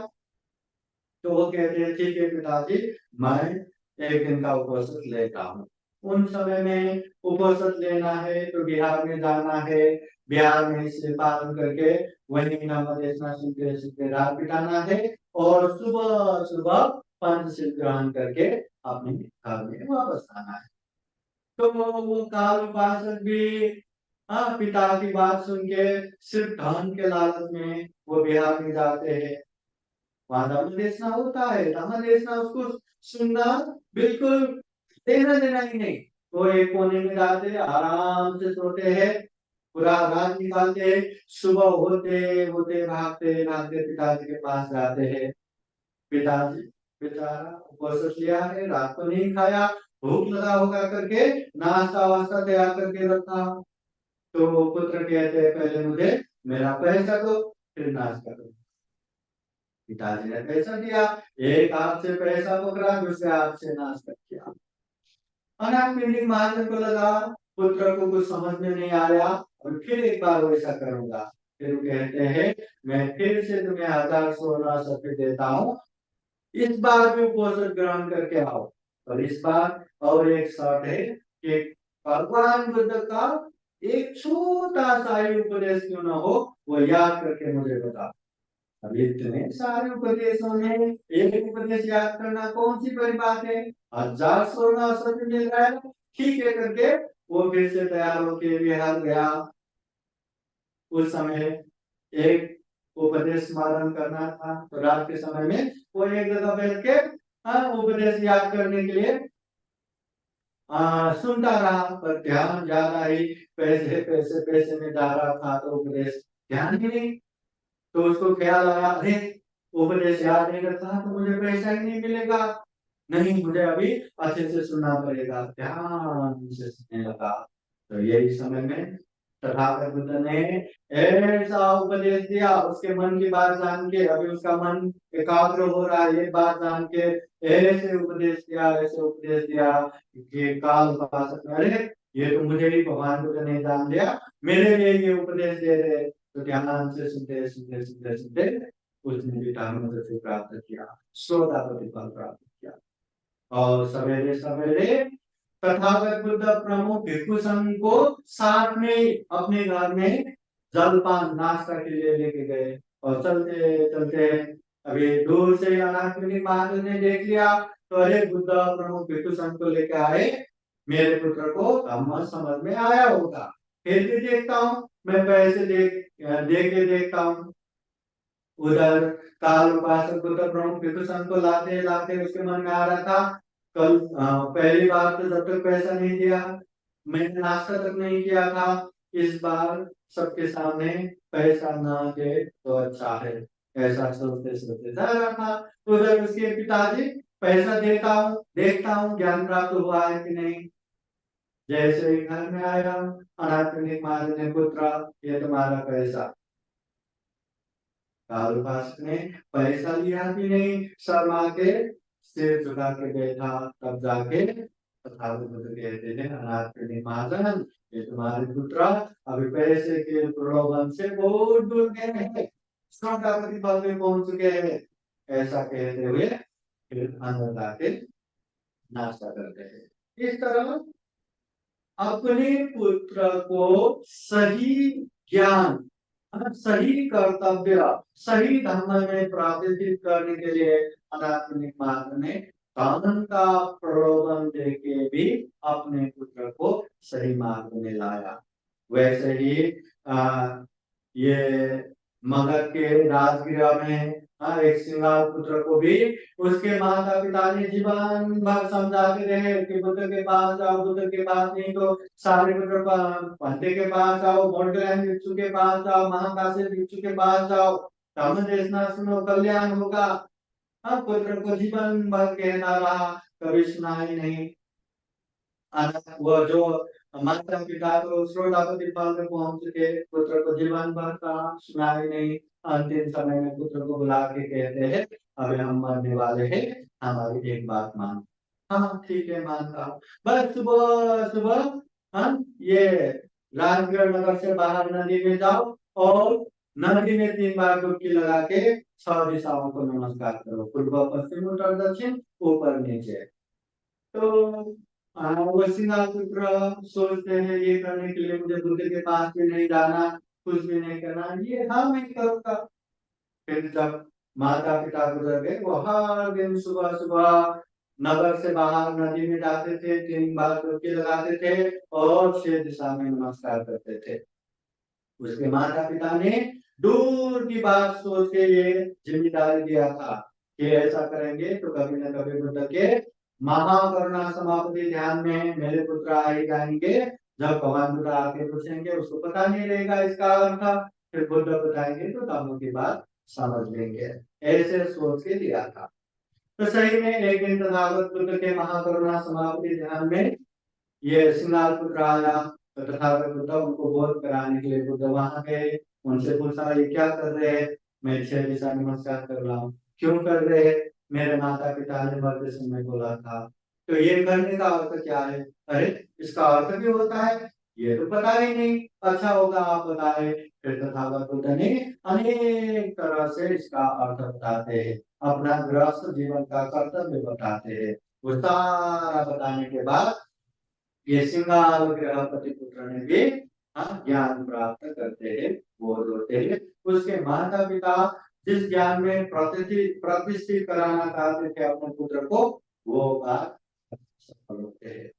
तो वो कहते हैं ठीक है पिताजी, मैं एक दिन का उपवास लेता हूँ। उन समय में उपवास लेना है तो बिहार में जाना है, बिहार में इसे पालन करके वही नामदेशना सीधे सीधे रात बिताना है, और सुबह सुबह पंचशील ग्रहण करके अपने घर में वापस आना है। तो वो काल उपासक भी पिता की बात सुन के सिर्फ धन के लालच में वो बिहार में जाते हैं। वहां धर्मदेशना होता है, धर्मदेशना उसको सुनना बिल्कुल देना देना ही नहीं। वो एक कोने में जाते आराम से सोते हैं, पूरा रात निकालते हैं, सुबह होते होते भागते भागते पिताजी के पास जाते हैं। पिताजी बेचारा उपवास लिया है, रात को नहीं खाया, भूख लगा होगा करके नाश्ता वास्ता तैयार करके रखा। तो पुत्र कहते हैं पहले मुझे मेरा पैसा दो, फिर नाश्ता करो। पिताजी ने पैसा दिया, एक हाथ से पैसा पकड़ा, दूसरे हाथ से नाश्ता किया। अनाथ पिंडी महाजन को लगा पुत्र को कुछ समझ में नहीं आया, और फिर एक बार वैसा करूंगा। फिर वो कहते हैं मैं फिर से तुम्हें 1000 स्वर्ण सफेद देता हूँ, इस बार भी उपवास ग्रहण करके आओ। और इस बार और एक शर्त है कि भगवान बुद्ध का एक छोटा सा ही उपदेश क्यों ना हो, वो याद करके मुझे बता। अब इतने सारे उपदेशों में एक उपदेश याद करना कौन सी बड़ी बात है? 1000 स्वर्ण अवसर मिल रहा है, ठीक है करके वो फिर से तैयार होके बिहार गया। उस समय एक उपदेश स्मरण करना था, तो रात के समय में वो एक जगह बैठ के उपदेश याद करने के लिए सुनता रहा, पर ध्यान ज्यादा ही पैसे पैसे पैसे में जा रहा था, तो उपदेश ध्यान ही नहीं। तो उसको ख्याल आया, अरे उपदेश याद नहीं करता तो मुझे पैसा ही नहीं मिलेगा, नहीं मुझे अभी अच्छे से सुनना पड़ेगा। ध्यान से सुनने लगा। तो यही समय में तथागत बुद्ध ने ऐसा उपदेश दिया, उसके मन की बात जान के अभी उसका मन एकाग्र हो रहा है, ये बात जान के ऐसे उपदेश दिया, ऐसे उपदेश दिया कि काल उपासक ने, अरे ये तो मुझे ही भगवान बुद्ध ने जान लिया, मेरे लिए ये उपदेश दे रहे। तो ध्यान से सुनते सुनते सुनते सुनते उसने भी धर्म से प्राप्त किया, श्रोतापति फल प्राप्त किया। और सवेरे सवेरे तथागत बुद्ध प्रमुख भिक्षु संघ को साथ में अपने घर में जलपान नाश्ता के लिए लेके गए। और चलते चलते अभी दूर से अनाथमुनि महाजन ने देख लिया, तो अरे बुद्ध प्रमुख भिक्षु संघ को लेके आए, मेरे पुत्र को धम्म समझ में आया होगा, फिर भी देखता हूँ मैं पैसे दे देखे देखता हूँ उधर काल उपासक बुद्ध प्रमुख भिक्षुसंघ को लाते लाते उसके मन में आ रहा था कल पहली बार तो जब तक पैसा नहीं दिया मैंने नाश्ता तक नहीं किया था, इस बार सबके सामने पैसा ना दे तो अच्छा है, ऐसा सोचते सोचते जा रहा था। उधर उसके पिताजी पैसा देता हूँ देखता हूँ ज्ञान प्राप्त हुआ है कि नहीं। जैसे ही घर में आया अनाथनिक महाराज ने पुत्र ये तुम्हारा पैसा। कालुपास ने पैसा लिया भी नहीं, शर्मा के सिर झुका के बैठा, तब जाके तथागत बुद्ध कहते थे अनाथनिक महाराज ये तुम्हारे पुत्र अभी पैसे के प्रलोभन से बहुत दूर गए हैं, सौदागरी पद में पहुंच चुके हैं, ऐसा कहते हुए फिर अंदर जाके नाश्ता करते हैं। इस तरह अपने पुत्र को सही ज्ञान, सही कर्तव्य, सही धर्म में प्रावर्तित करने के लिए अनाथनिक मार्ग ने धन का प्रलोभन देके भी अपने पुत्र को सही मार्ग में लाया। वैसे ही ये मगध के राजगृह में एक सिंगार पुत्र को भी उसके माता पिता ने जीवन भर समझाते रहे कि बुद्ध के पास जाओ, बुद्ध के पास नहीं तो सारिपुत्र पंते के पास जाओ, मोटग्राम भिक्षु के पास जाओ, महाकाशी भिक्षु के पास जाओ, धर्म देशना सुनो कल्याण होगा। पुत्र को जीवन भर कहता रहा, कभी सुना ही नहीं। वो जो माता पिता तो श्रोतापति पद में पहुंच चुके, पुत्र को जीवन भर का सुना ही नहीं। अंतिम समय में पुत्र को बुला के कहते हैं अभी हम मरने वाले हैं, हमारी एक बात मान। हाँ ठीक है मानता हूँ, बस सुबह सुबह हम ये राजगढ़ नगर से बाहर नदी में जाओ और नदी में 3 बार डुबकी लगा के 6 दिशाओं को नमस्कार करो, पूर्व पश्चिम उत्तर दक्षिण ऊपर नीचे। तो वो सिंगापुत्र सोचते हैं ये करने के लिए मुझे बुद्ध के पास भी नहीं जाना, कुछ भी नहीं करना, ये हाँ मैं करूँगा। फिर जब माता पिता गुजर गए वो हर दिन सुबह सुबह नगर से बाहर नदी में जाते थे, 3 बार डुबकी लगाते थे और 6 दिशा में नमस्कार करते थे। उसके माता पिता ने दूर की बात सोच के ये जिम्मेदारी दिया था कि ऐसा करेंगे तो कभी न कभी बुद्ध के महाकरुणा समापति ध्यान में मेरे पुत्र आ ही जाएंगे। जब भगवान बुद्ध आके पूछेंगे उसको पता नहीं रहेगा इसका अर्थ, फिर बुद्ध बताएंगे तो तब की बात समझ लेंगे, ऐसे सोच के दिया था। तो सही में एक दिन तथागत बुद्ध के महाकरुणा समापति ध्यान में ये सिंगार पुत्र आया, तो तथागत बुद्ध उनको बोध कराने के लिए बुद्ध वहां गए, उनसे पूछा ये क्या कर रहे हैं। मैं 6 दिशा नमस्कार कर रहा हूँ। क्यों कर रहे हैं। मेरे माता पिता ने मरते समय बोला था। तो ये करने का अर्थ क्या है। अरे इसका अर्थ भी होता है, ये तो पता ही नहीं, अच्छा होगा आप बताए। फिर तथागत बुद्ध ने अनेक तरह से इसका अर्थ बताते हैं, अपना गृहस्थ जीवन का कर्तव्य बताते हैं। वो सारा बताने के बाद ये सिंगाल गृहपति पुत्र ने भी ज्ञान प्राप्त करते हैं, बोध होते हैं। उसके माता पिता जिस ज्ञान में प्रतिष्ठित कराना चाहते थे अपने पुत्र को, वो बात सफल होते हैं।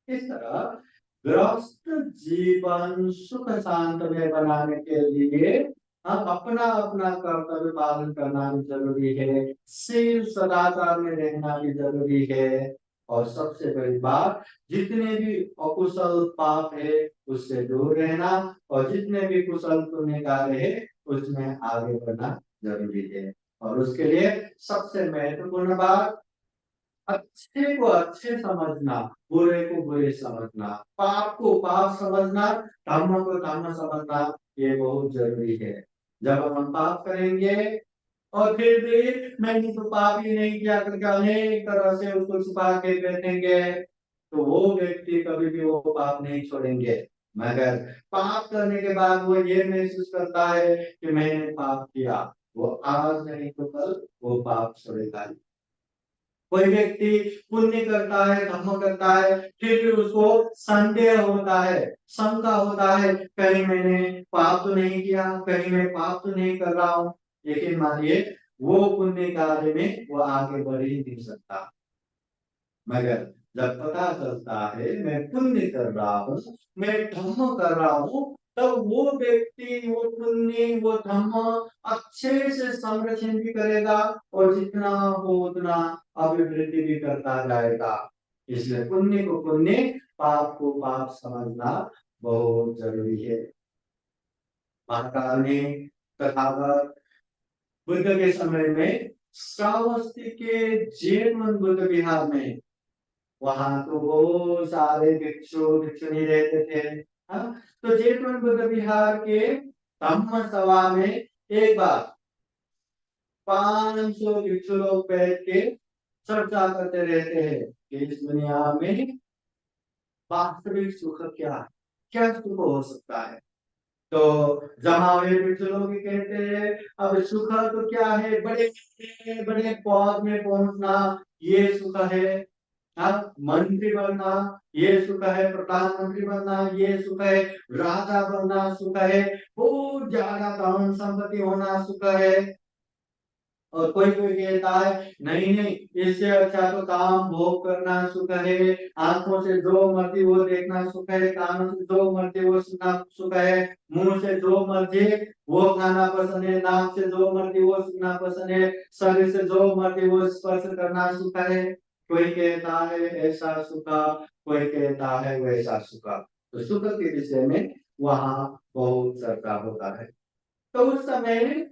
इस तरह गृहस्थ जीवन सुख शांत में बनाने के लिए अपना अपना कर्तव्य पालन करना भी जरूरी है, शील सदाचार में रहना भी जरूरी है, और सबसे बड़ी बात जितने भी अकुशल पाप है उससे दूर रहना, और जितने भी कुशल पुण्य कार्य है उसमें आगे बढ़ना जरूरी है। और उसके लिए सबसे महत्वपूर्ण बात अच्छे को अच्छे समझना, बुरे को बुरे समझना, पाप को पाप समझना, धर्म को धर्म समझना, ये बहुत जरूरी है। जब हम पाप करेंगे और फिर भी मैंने तो पाप ही नहीं किया करके अनेक तरह से उसको छुपा के बैठेंगे, तो वो व्यक्ति कभी भी वो पाप नहीं छोड़ेंगे। मगर पाप करने के बाद वो ये महसूस करता है कि मैंने पाप किया, वो आज नहीं तो कल वो पाप छोड़ेगा। कोई व्यक्ति पुण्य करता है, धर्म करता है, फिर भी उसको संदेह होता है, शंका होता है, कहीं मैंने पाप तो नहीं किया, कहीं मैं पाप तो नहीं कर रहा हूँ। लेकिन मानिए वो पुण्य कार्य में वो आगे बढ़ ही नहीं सकता। मगर जब पता चलता है मैं पुण्य कर रहा हूँ, मैं धर्म कर रहा हूँ, तब वो व्यक्ति, वो पुण्य, वो धर्म अच्छे से संरक्षण भी करेगा और जितना हो उतना अभिवृद्धि भी करता जाएगा। इसलिए पुण्य को पुण्य, पाप को पाप समझना बहुत जरूरी है। महाकाल ने तथागत बुद्ध के समय में श्रावस्ती के जैन बुद्ध विहार में, वहां तो बहुत सारे भिक्षु भिक्षुणी रहते थे। हाँ? तो जैन बुद्ध विहार के धम्म सभा में एक बार 500 भिक्षु लोग बैठ के चर्चा करते रहते हैं कि इस दुनिया में वास्तविक सुख क्या है, क्या सुख हो सकता है। तो जमा हुए भिक्षु लोग भी कहते हैं अब सुख तो क्या है, बड़े बड़े पद में पहुंचना ये सुख है, मंत्री बनना ये सुख है, प्रधानमंत्री बनना ये सुख है, राजा बनना सुख है, बहुत ज्यादा धन संपत्ति होना सुख है। और कोई कोई कहता है नहीं नहीं, इससे अच्छा तो काम भोग करना सुख है, आंखों से जो मर्जी वो देखना सुख है, कानों से जो मर्जी वो सुनना सुख है, मुंह से जो मर्जी वो खाना पसंद है, नाक से जो मर्जी वो सुनना पसंद है, शरीर से जो मर्जी वो स्पर्श करना सुख है। कोई कहता है ऐसा सुख, कोई कहता है वैसा सुख। तो सुख के विषय में वहां बहुत चर्चा होता है। तो उस समय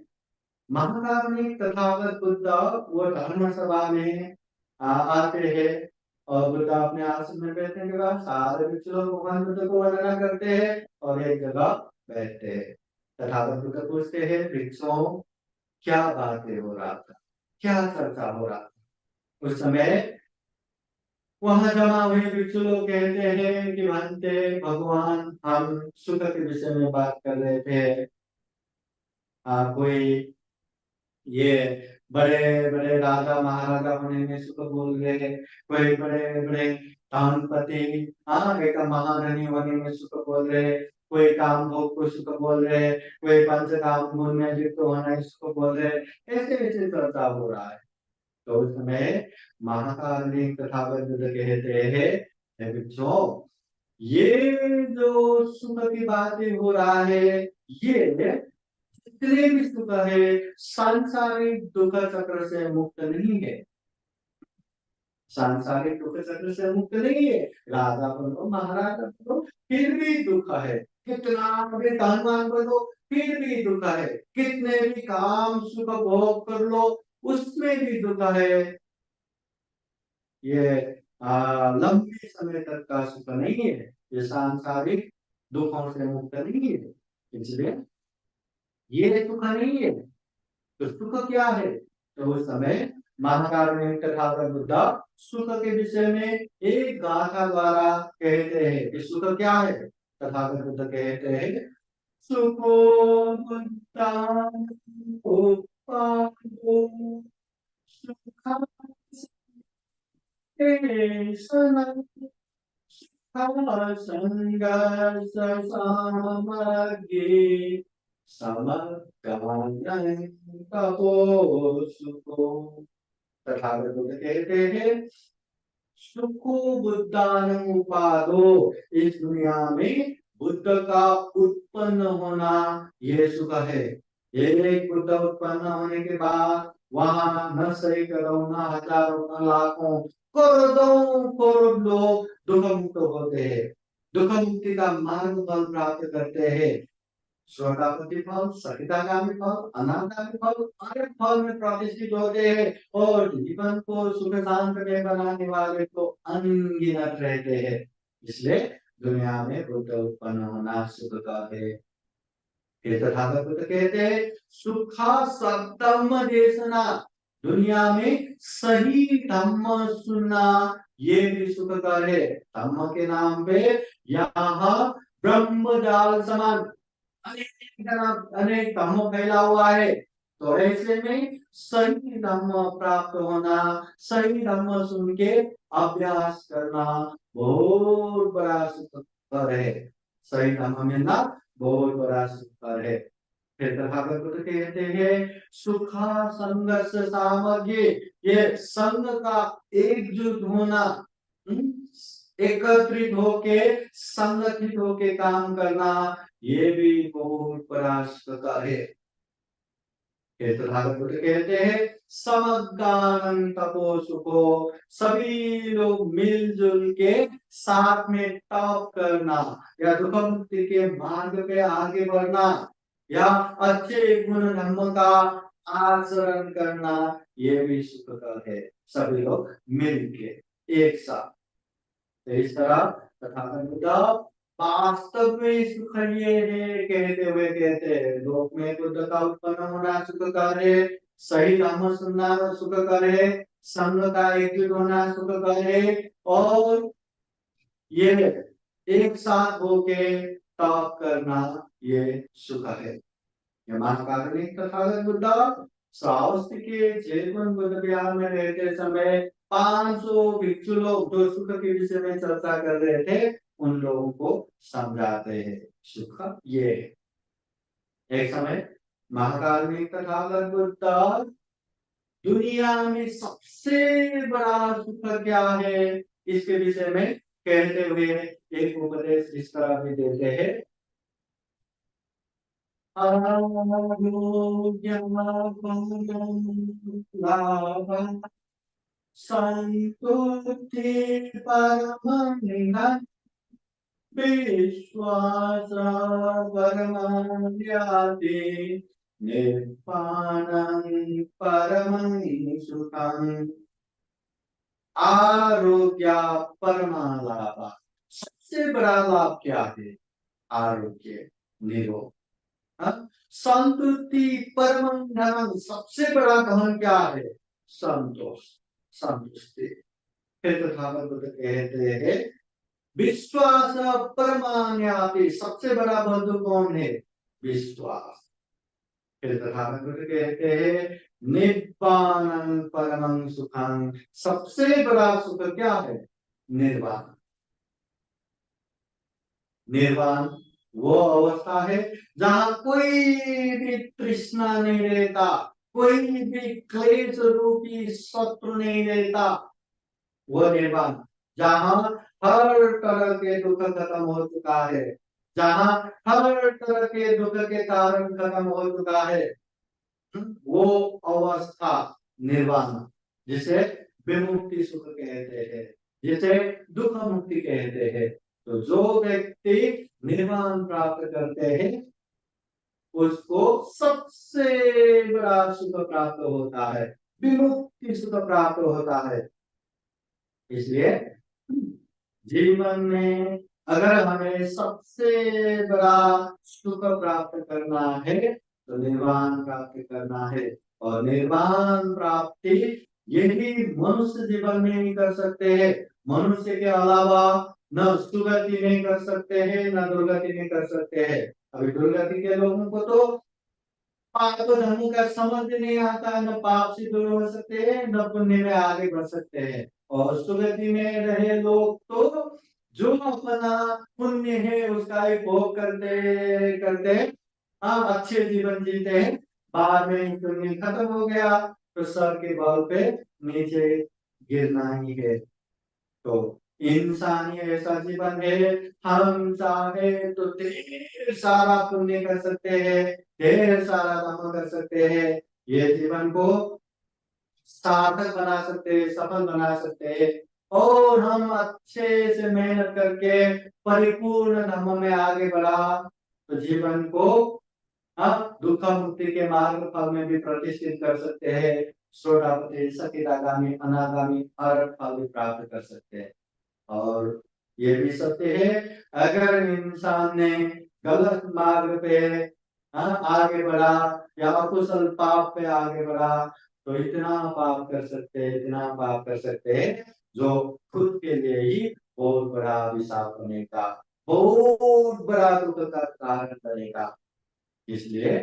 महाकारुणिक तथागत बुद्ध वो धर्म सभा में आते हैं और बुद्ध अपने आसन में बैठने के बाद सारे भिक्षु लोग भगवान बुद्ध को वंदना करते हैं और एक जगह बैठते हैं। तथागत बुद्ध पूछते हैं भिक्षुओं क्या बातें हो रहा था, क्या चर्चा हो रहा था। उस समय वहां जमा हुए भिक्षु लोग कहते हैं कि भंते भगवान, हम सुख के विषय में बात कर रहे थे। कोई ये बड़े बड़े राजा महाराजा होने में सुख बोल रहे हैं, कोई बड़े बड़े धनपति एक महारानी होने में सुख बोल रहे हैं, कोई काम भोग को सुख बोल रहे हैं, कोई पंच काम गुण में युक्त होना सुख बोल रहे हैं। ऐसे ऐसे चर्चा हो रहा है। तो उस समय महाकारुणिक तथागत बुद्ध कहते हैं हे भिक्षुओं, ये जो सुख की बातें हो रहा है ये जितने भी सुख है सांसारिक दुख चक्र से मुक्त नहीं है, सांसारिक दुख चक्र से मुक्त नहीं है। राजा बनो महाराजा बनो फिर भी दुख है, कितना भी धनवान बनो फिर भी दुख है, कितने भी काम सुख भोग कर लो उसमें भी दुख है। ये लंबे समय तक का सुख नहीं है, ये सांसारिक दुखों से मुक्त नहीं है। इसलिए ये सुख नहीं है। तो सुख क्या है। तो उस समय महाकारुणिक तथागत बुद्ध सुख के विषय में एक गाथा द्वारा कहते हैं कि सुख क्या है। तथागत बुद्ध कहते हैं सुखो बुद्धान उपादो सुखा संघर्ष सामग्री समगानन कहो सुखो। तथागत बुद्ध कहते हैं सुखो बुद्धानं उपादो, इस दुनिया में बुद्ध का उत्पन्न होना ये सुख है। एक बुद्ध उत्पन्न होने के बाद वहां न सैकड़ों न हजारों न लाखों करोड़ों करोड़ लोग दुख मुक्त होते हैं, दुख मुक्ति का मार्ग फल प्राप्त करते हैं। श्रोतापति फल, सहितागामी फल, अनागामी फल, अनेक फल में प्रतिष्ठित होते हैं और जीवन को सुख शांत में बनाने वाले तो अनगिनत रहते हैं। इसलिए दुनिया में बुद्ध उत्पन्न होना सुख का है। फिर तथागत बुद्ध कहते हैं सुखा सद्धम्म देशना, दुनिया में सही धम्म सुनना ये भी सुख का है। धम्म के नाम पे यहाँ ब्रह्म जाल समान अनेक धर्म फैला हुआ है। तो ऐसे में सही धर्म प्राप्त होना, सही धर्म सुन के अभ्यास करना बहुत बड़ा सुख है। सही धर्म मिलना बहुत बड़ा सुख है। फिर तथागत बुद्ध कहते हैं सुखा संघर्ष सामग्री, ये संघ का एकजुट होना, एकत्रित होके संगठित होके काम करना, ये भी बहुत बड़ा सुख है। तथागत बुद्ध कहते हैं समगानं तपो सुखो, सभी लोग मिलजुल के साथ में तप करना या दुख मुक्ति के मार्ग पे आगे बढ़ना या अच्छे गुण धर्म का आचरण करना, ये भी सुख है। सभी लोग मिलके एक साथ, तो इस तरह तथागत बुद्ध वास्तव में सुख ये है कहते हुए कहते हैं लोक में बुद्ध का उत्पन्न होना सुख करे, सही धर्म सुनना सुख करे, संघ का एकजुट होना सुख करे, और ये एक साथ होके तप करना ये सुख है। ये महाकारुणिक तथागत बुद्ध श्रावस्ती के जेतवन बुद्ध विहार में रहते समय 500 भिक्षु लोग जो सुख के विषय में चर्चा कर रहे थे, उन लोगों को समझाते हैं सुख ये है। एक समय महाकारुणिक तथागत बुद्ध दुनिया में सबसे बड़ा सुख क्या है इसके विषय में कहते हुए एक उपदेश इस तरह भी देते हैं। संतुष्टि परम विश्वास परमाद्याति निर्वाणं परमं सुखम् आरोग्य परमालाभ। सबसे बड़ा लाभ क्या है? आरोग्य, निरोग। संतुष्टि परमं धनम, सबसे बड़ा धन क्या है? संतोष, संतुष्टि। फिर तथागत बुद्ध कहते हैं विश्वास परमान्याति, सबसे बड़ा बंधु कौन है? विश्वास। फिर तथागत बुद्ध कहते हैं निब्बानं परमं सुखं, सबसे बड़ा सुख क्या है? निर्वाण। निर्वाण वो अवस्था है जहां कोई भी तृष्णा नहीं रहता, कोई भी क्लेश रूपी शत्रु नहीं रहता। वो निर्वाण जहां हर तरह के दुख खत्म हो चुका है, जहां हर तरह के दुख के कारण खत्म हो चुका है, वो अवस्था निर्वाण, जिसे विमुक्ति सुख कहते हैं, जिसे दुख मुक्ति कहते हैं। तो जो व्यक्ति निर्वाण प्राप्त करते हैं उसको सबसे बड़ा सुख प्राप्त होता है, विमुक्ति सुख प्राप्त होता है। इसलिए जीवन में अगर हमें सबसे बड़ा सुख प्राप्त करना है तो निर्वाण प्राप्त करना है, और निर्वाण प्राप्ति यही मनुष्य जीवन में ही कर सकते हैं। मनुष्य के अलावा न सुगति नहीं कर सकते हैं, न दुर्गति नहीं कर सकते हैं। अभी दुर्गति के लोगों को तो पाप धर्म का समझ नहीं आता, न पाप से दूर हो सकते हैं, न पुण्य में आगे बढ़ सकते हैं। और सुगति में रहे लोग तो जो अपना पुण्य है उसका ही भोग करते करते हाँ अच्छे जीवन जीते हैं। बाद में पुण्य खत्म हो गया तो सर के बल पे नीचे गिरना ही है। तो इंसानी ऐसा जीवन है, हम चाहे तो ढेर सारा पुण्य कर सकते हैं, ढेर सारा काम कर सकते हैं, ये जीवन को सार्थक बना सकते हैं, सफल बना सकते हैं। और हम अच्छे से मेहनत करके परिपूर्ण धर्म में आगे बढ़ा तो जीवन को दुख मुक्ति के मार्ग फल में भी प्रतिष्ठित कर सकते हैं। सोडापति, सकिदागामी, अनागामी हर फल भी प्राप्त कर सकते हैं। और ये भी सत्य है अगर इंसान ने गलत मार्ग पे आगे बढ़ा या अकुशल पाप पे आगे बढ़ा तो इतना पाप कर सकते हैं, इतना पाप कर सकते हैं जो खुद के लिए ही बहुत बड़ा अभिशाप बनेगा, बहुत बड़ा दुख का कारण बनेगा। इसलिए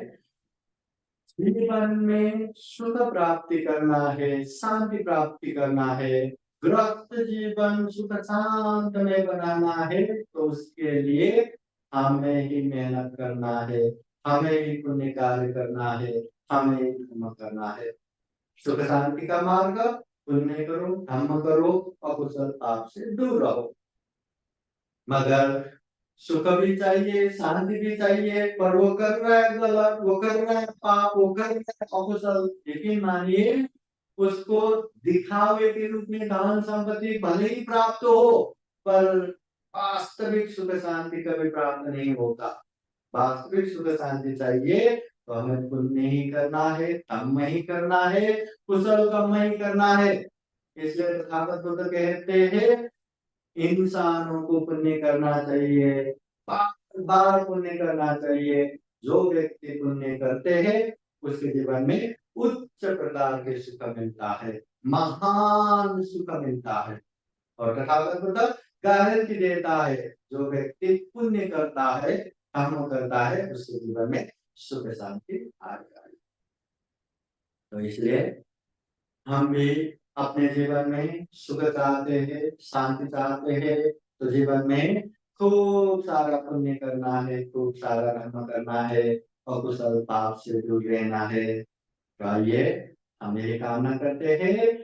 जीवन में सुख प्राप्ति करना है, शांति प्राप्ति करना है, गृहस्थ जीवन सुख शांत में बनाना है तो उसके लिए हमें ही मेहनत करना है, हमें ही पुण्य कार्य करना है, हमें ही धर्म करना है। सुख शांति का मार्ग पुण्य करो, धर्म करो, अकुशल पाप से दूर रहो। मगर सुख भी चाहिए, शांति भी चाहिए, पर वो कर रहा है गलत, वो कर रहा है पाप, वो कर रहा है अकुशल, लेकिन मानिए उसको दिखावे के रूप में धन संपत्ति भले ही प्राप्त हो, पर वास्तविक सुख शांति कभी प्राप्त नहीं होता। वास्तविक सुख शांति चाहिए तो हमें पुण्य ही करना है, धर्म ही करना है, कुशल कर्म ही करना है। इसलिए तथागत बुद्ध कहते हैं इंसानों को पुण्य करना चाहिए, बार बार पुण्य करना चाहिए। जो व्यक्ति पुण्य करते हैं उसके जीवन में उच्च प्रकार के सुख मिलता है, महान सुख मिलता है। और तथागत बुद्ध गारंटी देता है जो व्यक्ति पुण्य करता है, कर्म करता है, उसके जीवन में सुख शांति आ जाएगी। तो इसलिए हम भी अपने जीवन में सुख चाहते हैं, शांति चाहते हैं, तो जीवन में खूब सारा पुण्य करना है, खूब सारा कर्म करना है, और कुशल पाप से दूर रहना है। तो आइए हम यही कामना करते हैं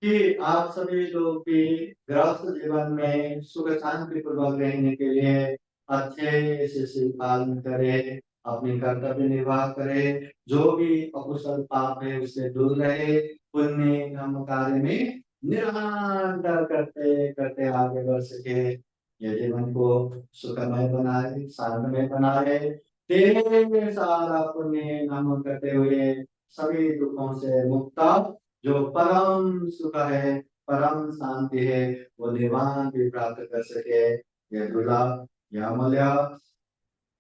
कि आप सभी लोग भी गृहस्थ जीवन में सुख शांति पूर्वक रहने के लिए अच्छे से पालन करें, अपने कर्तव्य निर्वाह करें, जो भी अकुशल पाप है उससे दूर रहे, पुण्य कर्म कार्य में निरंतर करते करते आगे बढ़ सके, ये जीवन को सुखमय बनाए, शांतमय बनाए, ढेर सारा पुण्य कर्म करते हुए सभी दुखों से मुक्ता, जो परम सुख है, परम शांति है, वो निर्वाण भी प्राप्त कर सके। ये दुर्लभ, ये अमूल्य,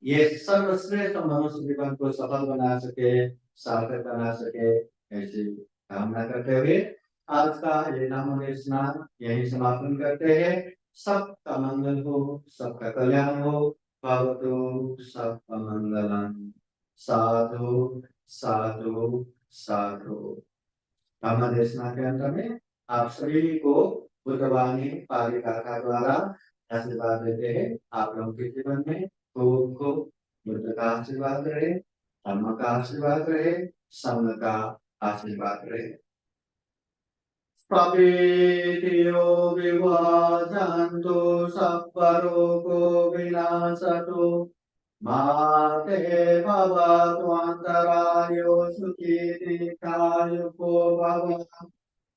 ये सर्वश्रेष्ठ मनुष्य जीवन को सफल बना सके, सार्थक बना सके, ऐसी कामना करते हुए आज का ये नाम स्नान यही समापन करते हैं। सबका मंगल हो, सबका कल्याण हो, भवतु सबका मंगलम। साधु साधु साधु। रामदेशना के अंत में आप सभी को बुद्धवाणी पाली गाथा द्वारा आशीर्वाद देते हैं। आप लोगों के जीवन में खूब खूब बुद्ध का आशीर्वाद रहे, धर्म का आशीर्वाद रहे, संघ का आशीर्वाद रहे। प्रभृतियो विभाजन्तु सप्परोगो विनाशतु माते भवत्वन्तरायो सुखी दीर्घायुको भव।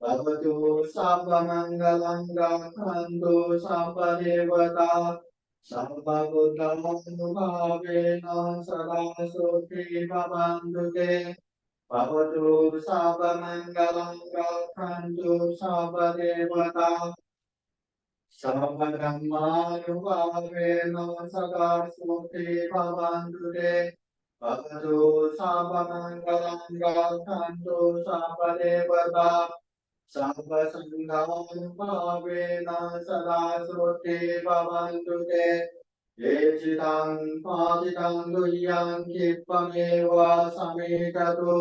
भवतु सर्वमङ्गलं रक्षन्तु सर्वदेवता सर्वबुद्धानुभावेन सदा सुखी भवन्तु ते। भवतु सर्वमङ्गलं रक्षन्तु सर्वदेवता सर्वब्रह्मानुभावेन सदा सुखी भवन्तु ते। भवतु सर्वमङ्गलं रक्षन्तु सर्वदेवता सर्वसङ्घानुभावेन सदा सुखी भवन्तु ते। येषितं पातितं गुह्यं क्षिप्रमेव समेततु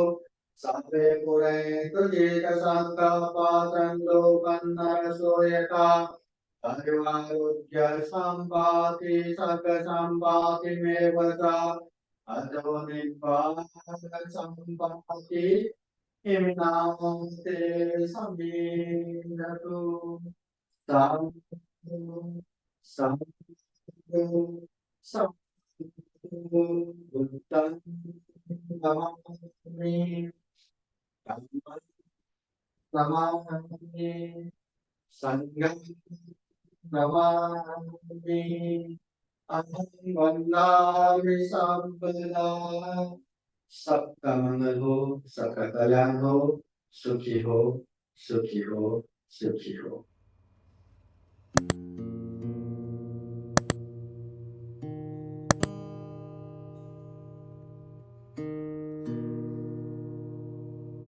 सर्वे पुरे तुजितसङ्कल्पासन्दो कन्नरसो यथा परिवारोग्य सम्पाति सकसम्पातिमेव च अतो निब्बाण सम्पाति इम्नाते समीरतु साधु साधु साधु बुद्धं नमामि धम्मं नमामि संघं नमामि अहं वन्दामि सर्वदा। सबका मंगल हो, सबका कल्याण हो, सुखी हो, सुखी हो, सुखी हो।